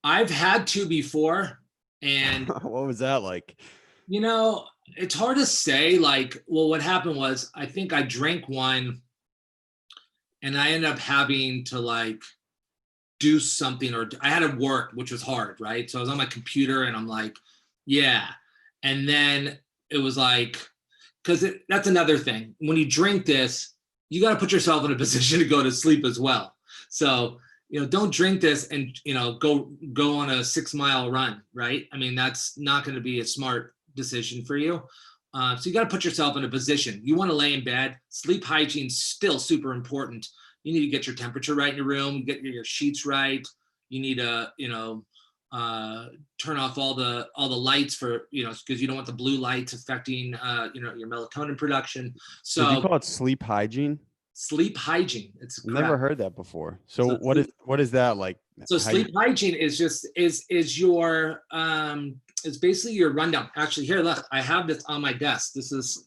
I've had 2 before, and what was that like? You know, it's hard to say. Like, well, what happened was I think I drank one and I ended up having to like do something, or I had to work, which was hard, right? So I was on my computer and I'm like, yeah. And then it was like, because that's another thing. When you drink this, you got to put yourself in a position to go to sleep as well. So, don't drink this and, go on a 6-mile run, right? I mean, that's not going to be a smart decision for you. So you got to put yourself in a position. You want to lay in bed. Sleep hygiene is still super important. You need to get your temperature right in your room, get your sheets right. You need to, turn off all the lights for, because you don't want the blue lights affecting, your melatonin production. So Did you call it sleep hygiene? Sleep hygiene. It's I've never heard that before. So, So what is that like? So sleep hygiene is just is your it's basically your rundown. Actually, here, look, I have this on my desk. This is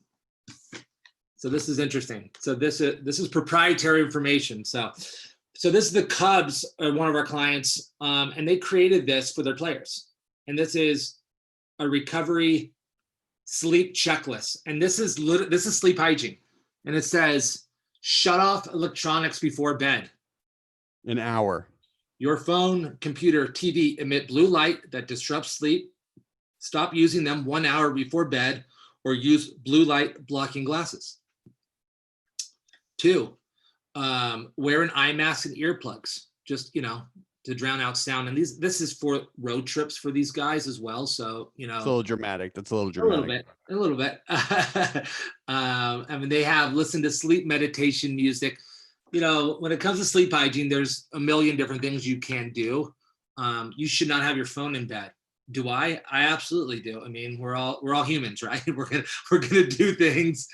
interesting. So this is proprietary information. So this is the Cubs, one of our clients, and they created this for their players. And this is a recovery sleep checklist. And this is sleep hygiene. And it says, shut off electronics before bed. An hour. Your phone, computer, TV emit blue light that disrupts sleep. Stop using them 1 hour before bed or use blue light blocking glasses. 2, wear an eye mask and earplugs, just, to drown out sound. And this is for road trips for these guys as well. So, it's a little dramatic. That's a little dramatic. A little bit. I mean, they have listen to sleep meditation music. When it comes to sleep hygiene, there's a million different things you can do. You should not have your phone in bed. Do I? I absolutely do. I mean, we're all humans, right? We're gonna do things,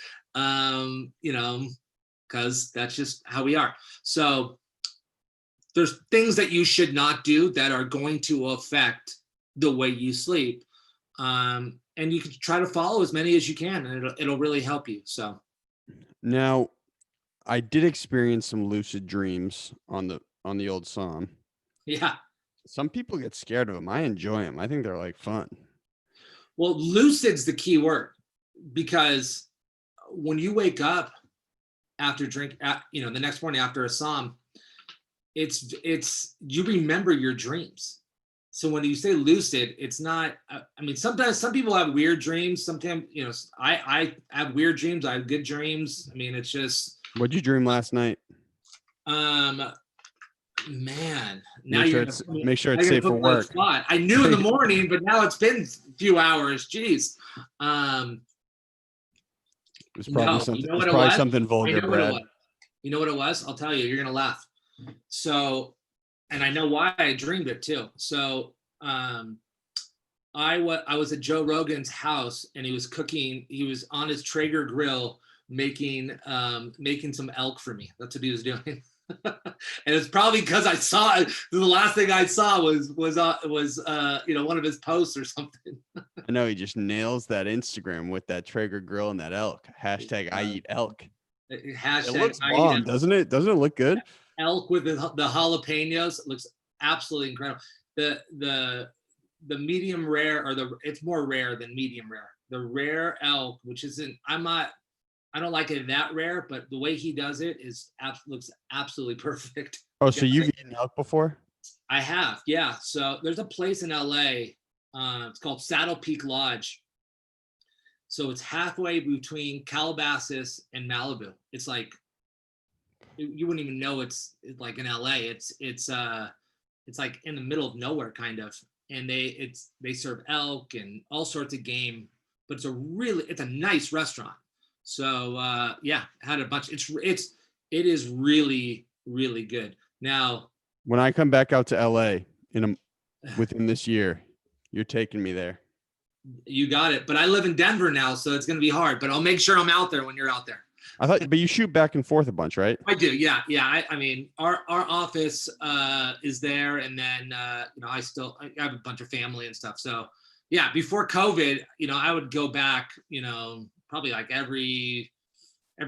because that's just how we are. So there's things that you should not do that are going to affect the way you sleep. And you can try to follow as many as you can, and it'll really help you. So now, I did experience some lucid dreams on the old Psalm. Yeah. Some people get scared of them. I enjoy them. I think they're like fun. Well, lucid's the key word, because when you wake up after the next morning after a Psalm, it's you remember your dreams. So when you say lucid, it's not, I mean, sometimes some people have weird dreams. Sometimes, I have weird dreams. I have good dreams. I mean, it's just. What'd you dream last night? Man, now make sure it's safe for work. I knew in the morning, but now it's been a few hours. Jeez. It's probably something vulgar, Brad. You know what it was? I'll tell you. You're gonna laugh. So, and I know why I dreamed it too. So, I was at Joe Rogan's house, and he was cooking. He was on his Traeger grill making some elk for me. That's what he was doing. And it's probably because I saw it. The last thing I saw was one of his posts or something. I know he just nails that Instagram with that Traeger grill and that elk. Hashtag I eat elk. Hashtag it looks bomb, doesn't it? Doesn't it look good? Elk with the jalapenos. It looks absolutely incredible. The medium rare, or it's more rare than medium rare. The rare elk, which isn't, I don't like it that rare, but the way he does it looks absolutely perfect. Oh, so you've eaten elk before? I have, yeah. So there's a place in LA. It's called Saddle Peak Lodge. So it's halfway between Calabasas and Malibu. It's like you wouldn't even know it's like in LA. It's like in the middle of nowhere, kind of. And they serve elk and all sorts of game, but it's a nice restaurant. So had a bunch. It is really, really good. Now, when I come back out to LA within this year, you're taking me there. You got it. But I live in Denver now, so it's going to be hard. But I'll make sure I'm out there when you're out there. But you shoot back and forth a bunch, right? I do. Yeah. I mean, our office is there, and then I have a bunch of family and stuff. So yeah, before COVID, I would go back, probably like every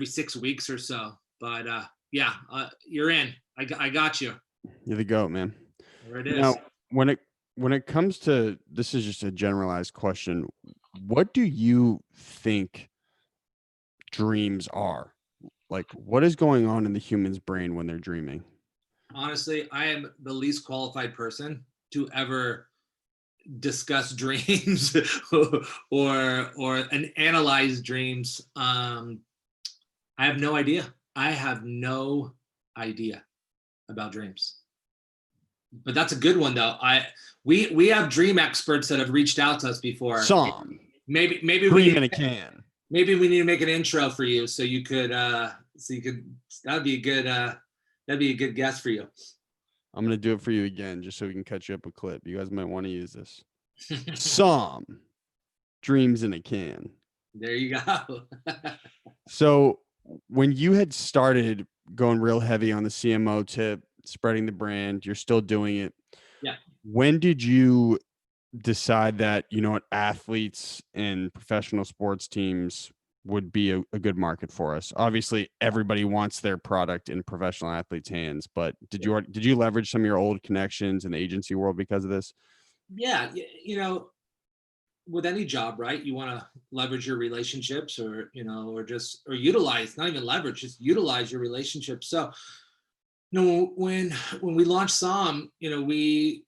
6 weeks or so. But you're in. I got you. You're the GOAT, man. There it is. Now, when it comes to, this is just a generalized question, what do you think dreams are? Like, what is going on in the human's brain when they're dreaming? Honestly, I am the least qualified person to ever discuss dreams or analyze dreams. I have no idea. I have no idea about dreams. But that's a good one though. We have dream experts that have reached out to us before. Some Maybe dream in a can. maybe we need to make an intro for you so you could that'd be a good guest for you. I'm gonna do it for you again, just so we can catch you up a clip. You guys might want to use this. Some dreams in a can. There you go. So when you had started going real heavy on the CMO tip, spreading the brand, you're still doing it. Yeah. When did you decide that, you know what, athletes and professional sports teams would be a good market for us? Obviously, everybody wants their product in professional athletes' hands, but did you leverage some of your old connections in the agency world because of this? Yeah, you know, with any job, right? You want to leverage your relationships, or or utilize, not even leverage, just utilize your relationships. So, when we launched SOM, we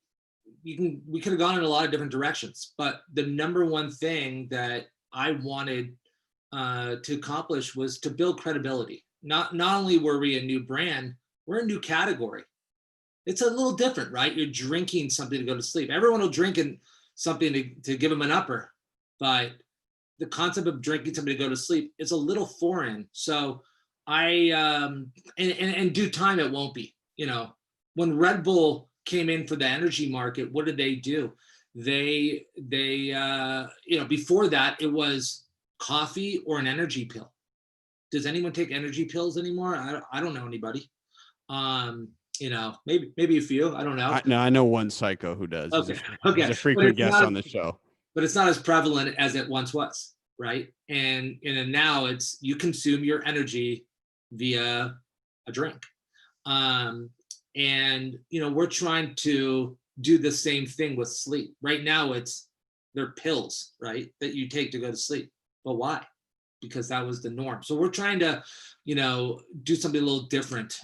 could have gone in a lot of different directions, but the number one thing that I wanted to accomplish was to build credibility. Not only were we a new brand, we're a new category. It's a little different, right? You're drinking something to go to sleep. Everyone will drink something to give them an upper, but the concept of drinking something to go to sleep is a little foreign. So in due time, it won't be. When Red Bull came in for the energy market, what did they do? They before that, it was coffee or an energy pill. Does anyone take energy pills anymore? I don't know anybody. Maybe a few. I don't know. I know one psycho who does. Okay. He's a frequent guest on the show. But it's not as prevalent as it once was, right? And now you consume your energy via a drink. We're trying to do the same thing with sleep. Right now, they're pills, right, that you take to go to sleep. But why? Because that was the norm. So we're trying to, do something a little different.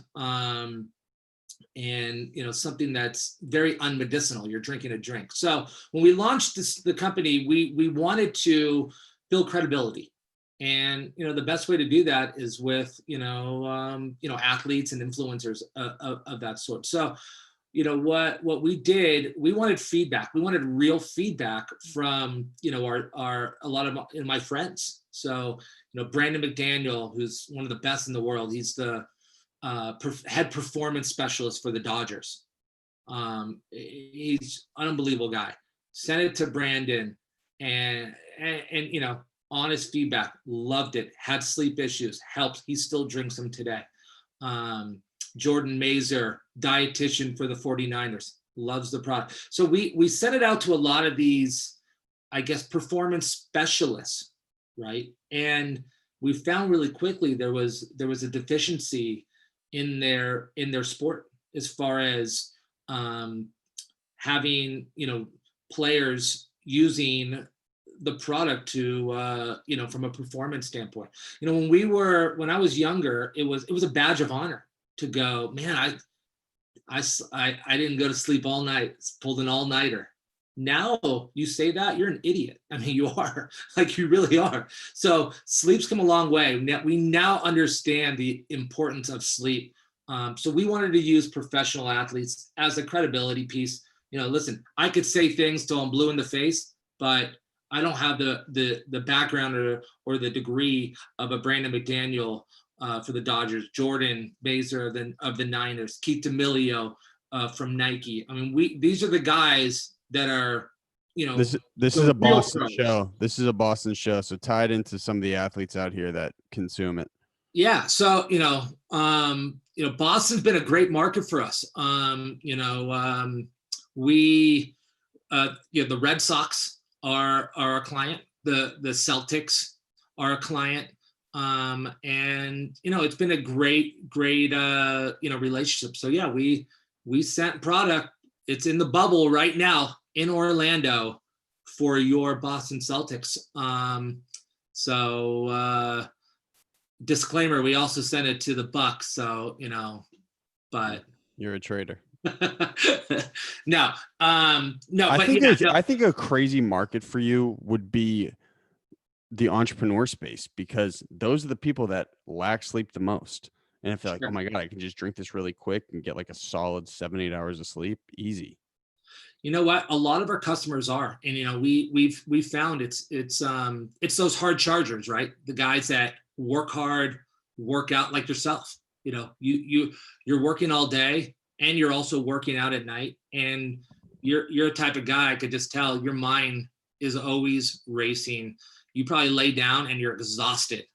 Something that's very unmedicinal. You're drinking a drink. So when we launched the company, we wanted to build credibility. And, the best way to do that is with, athletes and influencers of that sort. So, what we did, we wanted feedback. We wanted real feedback from, a lot of my friends. So, Brandon McDaniel, who's one of the best in the world. He's the head performance specialist for the Dodgers. He's an unbelievable guy. Sent it to Brandon and honest feedback, loved it, had sleep issues, helped. He still drinks them today. Jordan Mazer, dietitian for the 49ers, loves the product. So we sent it out to a lot of these, I guess, performance specialists, right? And we found really quickly there was a deficiency in their sport as far as having players using the product to from a performance standpoint. When I was younger, it was a badge of honor to go, man, I didn't go to sleep all night, pulled an all-nighter. Now you say that, you're an idiot. I mean, you are, like, you really are. So sleep's come a long way. We now understand the importance of sleep. So we wanted to use professional athletes as a credibility piece. Listen, I could say things till I'm blue in the face, but I don't have the background or the degree of a Brandon McDaniel for the Dodgers, Jordan Mazer of the Niners, Keith D'Amelio from Nike. I mean, these are the guys that are, This is a Boston show. This is a Boston show. So tie it into some of the athletes out here that consume it. Yeah. So, Boston's been a great market for us. The Red Sox are our client. The Celtics are a client. It's been a great relationship. So yeah, we sent product. It's in the bubble right now in Orlando for your Boston Celtics. Disclaimer, we also sent it to the Bucks, so but You're a traitor. no, I think a crazy market for you would be the entrepreneur space, because those are the people that lack sleep the most. And if they're like, Sure. oh my God, I can just drink this really quick and get like a solid 7-8 hours of sleep, easy. You know what? A lot of our customers are, and we've found it's those hard chargers, right? The guys that work hard, work out like yourself. You're working all day and you're also working out at night, and you're a type of guy, I could just tell your mind is always racing. You probably lay down and you're exhausted.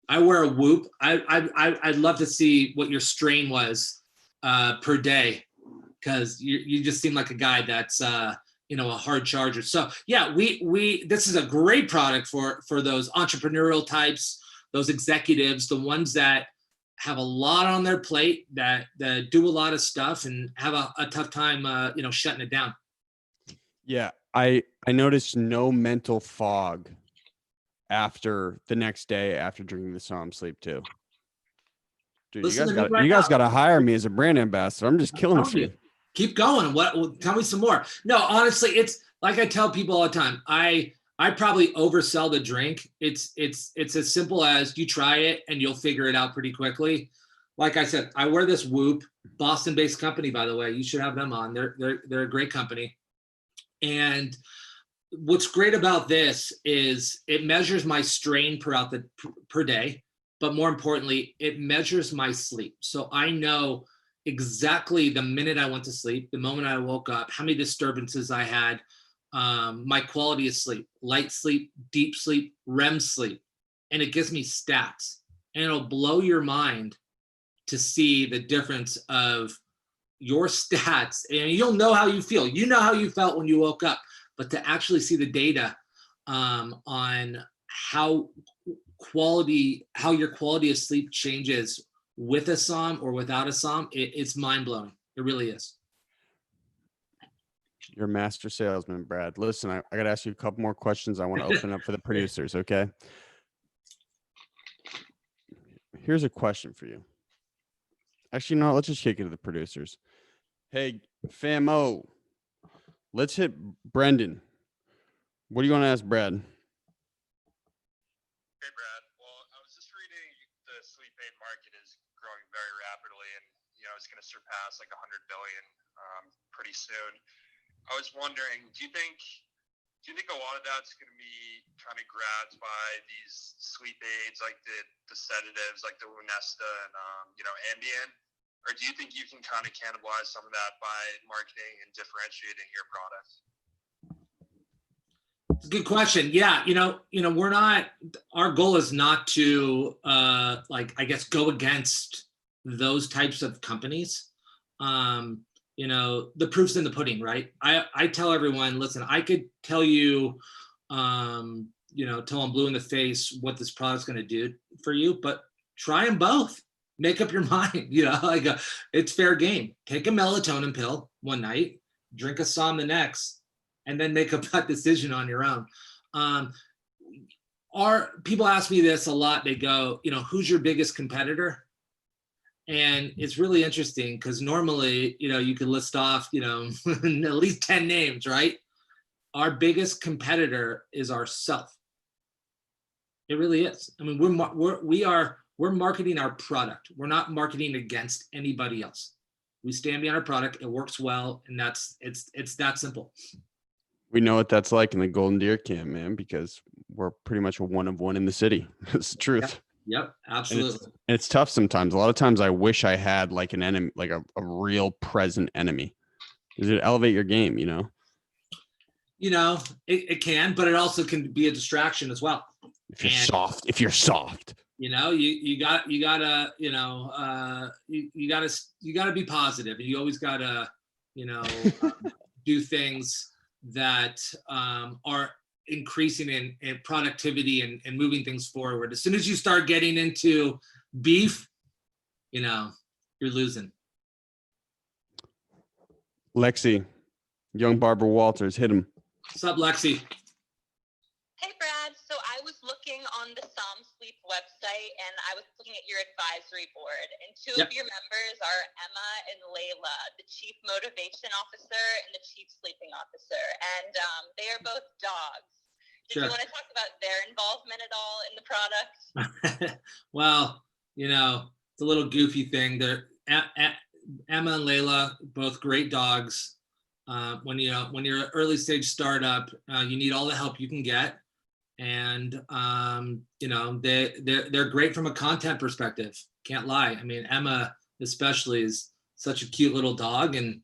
I wear a Whoop. I'd love to see what your strain was per day, because you just seem like a guy that's a hard charger. So yeah, we this is a great product for those entrepreneurial types, those executives, the ones that have a lot on their plate, that do a lot of stuff and have a tough time shutting it down. Yeah, I noticed no mental fog after the next day after drinking the Psalm Sleep too. Dude, Listen you to me right guys now. got to hire me as a brand ambassador. I'm just killing it for you. Keep going. Tell me some more. No, honestly, it's like I tell people all the time. I probably oversell the drink. It's as simple as you try it and you'll figure it out pretty quickly. Like I said, I wear this Whoop, Boston-based company, by the way. You should have them on. They're a great company. And what's great about this is it measures my strain per day, but more importantly, it measures my sleep. So I know exactly the minute I went to sleep, the moment I woke up, how many disturbances I had, my quality of sleep, light sleep, deep sleep, REM sleep, and it gives me stats. And it'll blow your mind to see the difference of your stats, and you'll know how you feel. You know how you felt when you woke up, but to actually see the data on how your quality of sleep changes with a SOM or without a SOM, it's mind blowing. It really is. You're a master salesman, Brad. Listen, I got to ask you a couple more questions. I want to open up for the producers. Okay. Here's a question for you. Actually, no, let's just kick it to the producers. Hey, Famo, let's hit Brendan. What do you want to ask Brad? Hey, Brad. Well, I was just reading the sleep aid market is growing very rapidly, and it's going to surpass like 100 billion pretty soon. I was wondering, do you think a lot of that's going to be kind of grabbed by these sleep aids, like the sedatives, like the Lunesta and Ambien, or do you think you can kind of cannibalize some of that by marketing and differentiating your product? Good question. Yeah, we're not. Our goal is not to go against those types of companies. The proof's in the pudding, right? I tell everyone, listen, I could tell you, till I'm blue in the face what this product's going to do for you, but try them both. Make up your mind. It's fair game. Take a melatonin pill one night, drink a SOM the next, and then make up that decision on your own. People ask me this a lot. They go, who's your biggest competitor? And it's really interesting because normally, you could list off, at least 10 names, right? Our biggest competitor is ourself. It really is. I mean, we're marketing our product. We're not marketing against anybody else. We stand behind our product. It works well, and it's that simple. We know what that's like in the Golden Deer Camp, man, because we're pretty much a one of one in the city. It's the truth. Yep, absolutely. And it's tough sometimes. A lot of times I wish I had like an enemy, like a real present enemy. Does it elevate your game, It can, but it also can be a distraction as well. If you're soft. You gotta be positive, and you always gotta, do things that are increasing in productivity and moving things forward. As soon as you start getting into beef, you're losing. Lexi, young Barbara Walters, hit him. What's up, Lexi? Hey, Brad. So I was looking on the Som Sleep website, and I was looking at your advisory board, and two Yep. of your members are Emma and Layla, the Chief Motivation Officer and the Chief Sleeping Officer, and they are both dogs. Did Sure. you want to talk about their involvement at all in the product? Well, it's a little goofy thing. They're Emma and Layla, both great dogs. When you're an early stage startup, you need all the help you can get, and they're great from a content perspective. Can't lie. I mean, Emma especially is such a cute little dog, and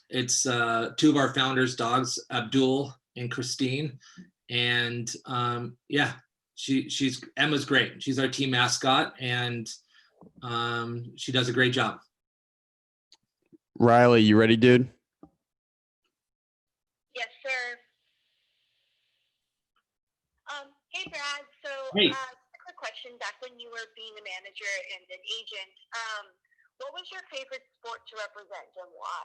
it's two of our founders' dogs, Abdul and Christine, and Emma's great. She's our team mascot, and she does a great job. Riley, you ready, dude? Yes, sir. Hey, Brad. So, Hey. a quick question. Back when you were being a manager and an agent, what was your favorite sport to represent and why?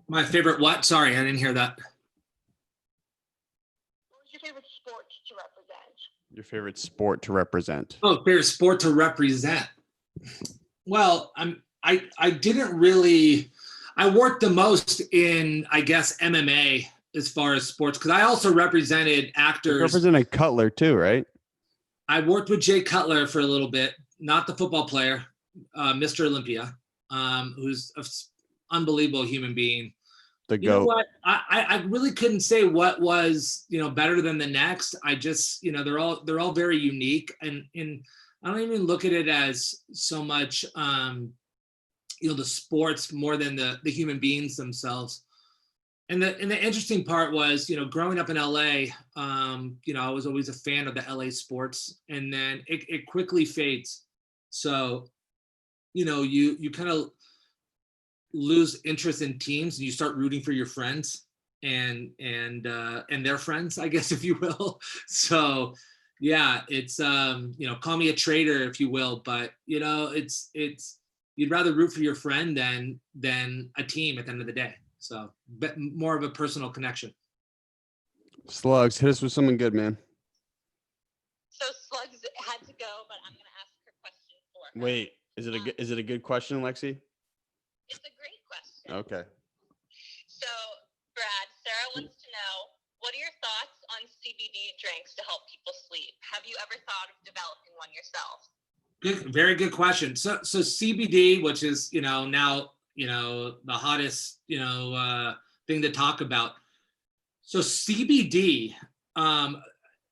My favorite what? Sorry, I didn't hear that. What was your favorite sport to represent? Your favorite sport to represent? Oh, favorite sport to represent. Well, I didn't really. I worked the most in, I guess, MMA as far as sports, because I also represented actors. You represented Cutler too, right? I worked with Jay Cutler for a little bit, not the football player, Mr. Olympia, who's an unbelievable human being. The You know GOAT. what? I really couldn't say what was better than the next. I just they're all very unique, and I don't even look at it as so much the sports more than the human beings themselves. And the interesting part was, growing up in LA, I was always a fan of the LA sports, and then it quickly fades. So, you kind of lose interest in teams, and you start rooting for your friends and their friends, I guess, if you will. So, yeah, it's call me a traitor, if you will, but it's you'd rather root for your friend than a team at the end of the day. So more of a personal connection. Slugs, hit us with something good, man. So Slugs had to go, but I'm going to ask her question for her. Wait, is it a good question, Lexi? It's a great question. Okay. So, Brad, Sarah wants to know, what are your thoughts on CBD drinks to help people sleep? Have you ever thought of developing one yourself? Good, very good question. So CBD, which is now the hottest thing to talk about. So CBD,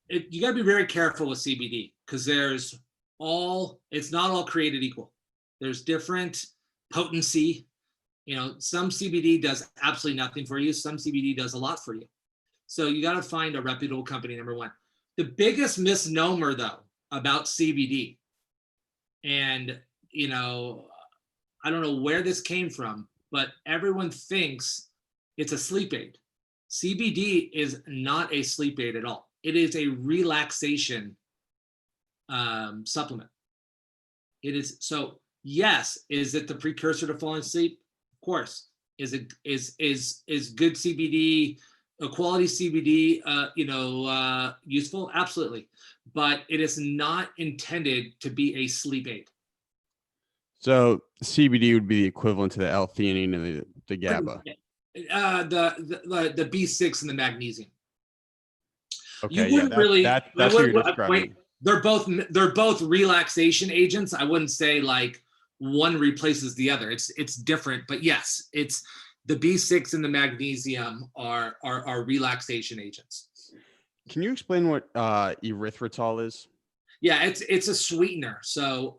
you got to be very careful with CBD, because it's not all created equal. There's different potency. Some CBD does absolutely nothing for you. Some CBD does a lot for you. So you got to find a reputable company, number one. The biggest misnomer, though, about CBD, and I don't know where this came from, but everyone thinks it's a sleep aid. CBD is not a sleep aid at all. It is a relaxation supplement. It is. So yes, is it the precursor to falling asleep? Of course. Is good CBD, a quality CBD, useful? Absolutely. But it is not intended to be a sleep aid. So CBD would be the equivalent to the L-Theanine and the Gaba. The B6 and the magnesium. Okay, You wouldn't that's what you're describing. They're both relaxation agents. I wouldn't say like one replaces the other. It's different, but yes, it's the B6 and the magnesium are relaxation agents. Can you explain what erythritol is? Yeah, it's a sweetener. So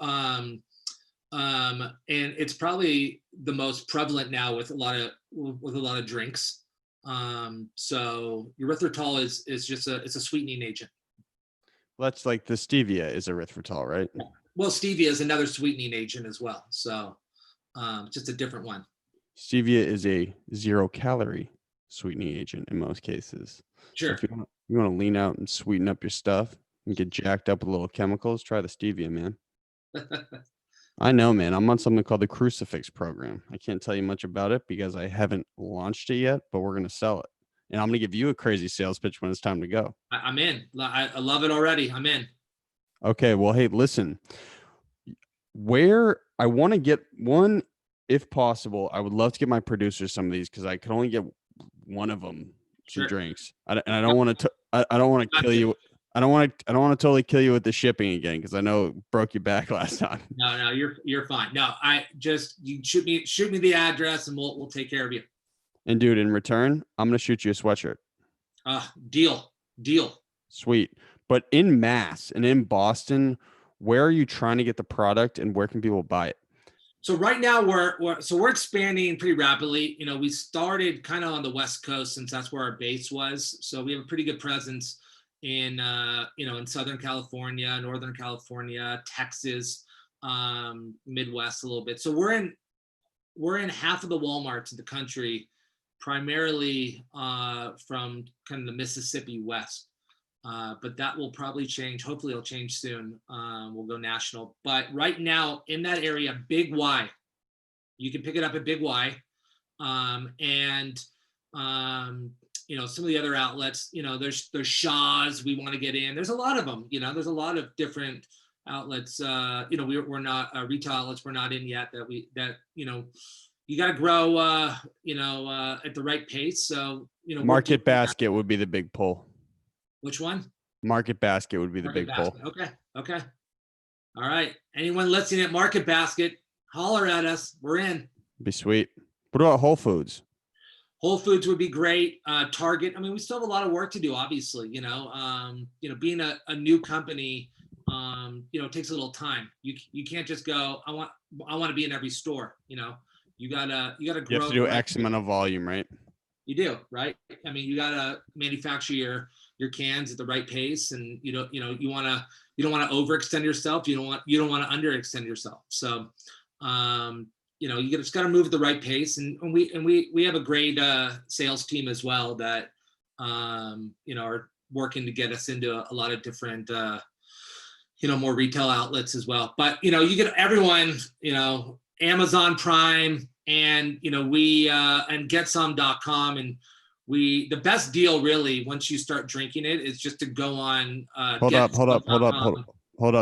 and it's probably the most prevalent now with a lot of drinks. So erythritol is just it's a sweetening agent. Well, that's like the stevia is erythritol, right? Well, stevia is another sweetening agent as well. So just a different one. Stevia is a 0-calorie sweetening agent in most cases. Sure. So if you want to lean out and sweeten up your stuff and get jacked up with little chemicals, try the stevia, man. I know, man. I'm on something called the Crucifix program. I can't tell you much about it because I haven't launched it yet, but we're going to sell it. And I'm going to give you a crazy sales pitch when it's time to go. I'm in. I love it already. I'm in. Okay. Well, hey, listen, where I want to get one, if possible, I would love to get my producers some of these because I could only get one of them some Sure. drinks. And I don't want to, I don't want to kill you. I don't want to totally kill you with the shipping again because I know it broke your back last time. No, you're fine. No, you shoot me the address and we'll take care of you. And dude, in return, I'm gonna shoot you a sweatshirt. Deal. Sweet. But in Mass and in Boston, where are you trying to get the product and where can people buy it? So right now we're expanding pretty rapidly. You know, we started kind of on the West Coast since that's where our base was. So we have a pretty good presence in in Southern California, Northern California, Texas, Midwest a little bit. So we're in half of the Walmarts in the country, primarily from kind of the Mississippi West. But that will probably change. Hopefully it'll change soon. We'll go national. But right now in that area, Big Y, you can pick it up at Big Y. Some of the other outlets, there's Shaw's we want to get in. There's a lot of them, there's a lot of different outlets. We're not retail outlets we're not in yet you got to grow, at the right pace. So, Market Basket would be the big pull. Which one? Market Basket would be the big pull. Okay. All right. Anyone listening at Market Basket, holler at us. We're in. Be sweet. What about Whole Foods? Whole Foods would be great. Target. I mean, we still have a lot of work to do, obviously, being a new company, it takes a little time. You can't just go, I want to be in every store, you gotta grow. You have to do X amount of volume, right? You do, right? I mean, you gotta manufacture your cans at the right pace, and you don't want to overextend yourself. You don't want to underextend yourself. So, you just got to move at the right pace, and we have a great sales team as well that are working to get us into a lot of different more retail outlets as well. But you get everyone, Amazon Prime, and we and GetSome.com, and the best deal really once you start drinking it is just to go on. Hold up.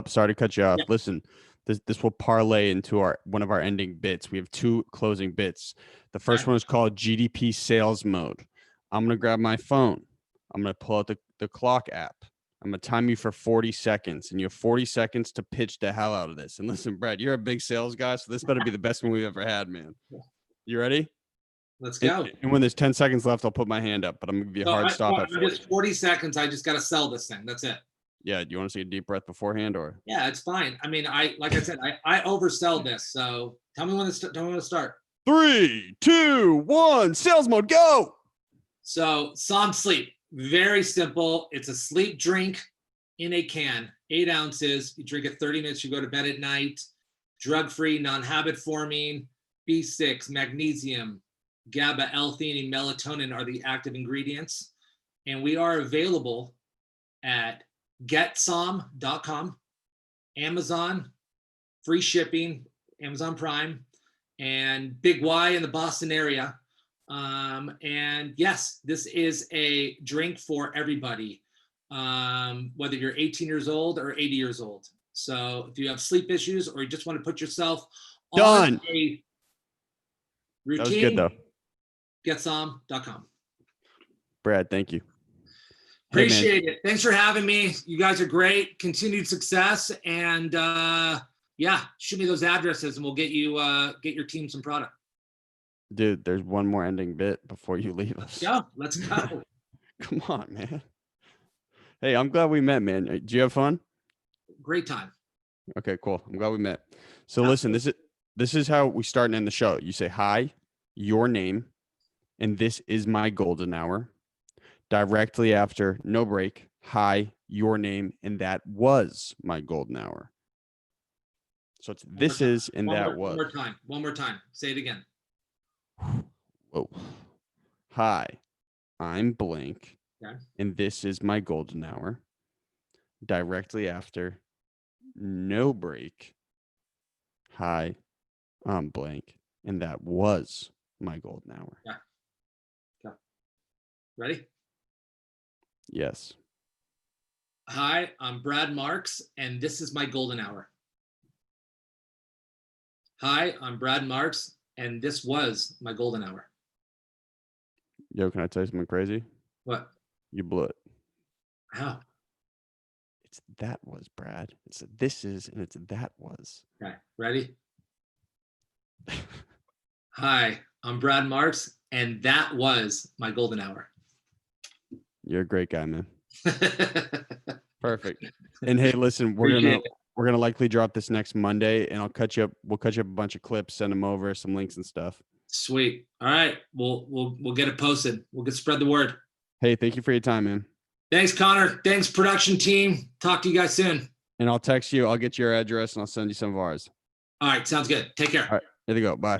Sorry to cut you off. Yeah. Listen, this will parlay into one of our ending bits. We have two closing bits. The first one is called GDP Sales Mode. I'm gonna grab my phone. I'm gonna pull out the clock app. I'm gonna time you for 40 seconds, and you have 40 seconds to pitch the hell out of this. And listen, Brad, you're a big sales guy, so this better be the best one we've ever had, man. You ready? Let's go. And when there's 10 seconds left, I'll put my hand up, but I'm gonna give you a hard stop at 40. Just 40 seconds. I just gotta sell this thing. That's it. Yeah. Do you want to take a deep breath beforehand, or? Yeah, it's fine. I mean, like I said, I oversell this. So tell me when to start. 3, 2, 1, sales mode, go. So Som Sleep, very simple. It's a sleep drink in a can, 8 ounces. You drink it 30 minutes. You go to bed at night. Drug-free, non-habit forming, B6, magnesium, Gaba, L-Theanine, Melatonin are the active ingredients. And we are available at GetSome.com, Amazon, free shipping, Amazon Prime, and Big Y in the Boston area. And yes, this is a drink for everybody, whether you're 18 years old or 80 years old. So if you have sleep issues or you just want to put yourself on a routine, that was good though. GetSome.com. Brad, thank you. Appreciate it. Thanks for having me. You guys are great. Continued success. And shoot me those addresses and we'll get your team some product. Dude, there's one more ending bit before you leave us. Yeah, let's go. Come on, man. Hey, I'm glad we met, man. Did you have fun? Great time. Okay, cool. I'm glad we met. So listen, this is how we start and end the show. You say hi, your name, and this is my golden hour. Directly after, no break, hi, your name, and that was my golden hour. So it's this is and that was. One more time. Say it again. Whoa. Hi, I'm blank, and this is my golden hour. Directly after, no break. Hi, I'm blank. And that was my golden hour. Yeah. Okay. Ready? Yes. Hi, I'm Brad Marks, and this is my golden hour. Hi, I'm Brad Marks, and this was my golden hour. Yo, can I tell you something crazy? What? You blew it. How? It's that was, Brad. It's this is, and it's that was. Okay, ready? Hi, I'm Brad Marks, and that was my golden hour. You're a great guy, man. Perfect. And hey, listen, we're gonna likely drop this next Monday, and I'll cut you up. We'll cut you up a bunch of clips, send them over, some links and stuff. Sweet. All right, we'll get it posted. We'll spread the word. Hey, thank you for your time, man. Thanks, Connor. Thanks, production team. Talk to you guys soon. And I'll text you. I'll get your address, and I'll send you some of ours. All right, sounds good. Take care. All right, here they go. Bye.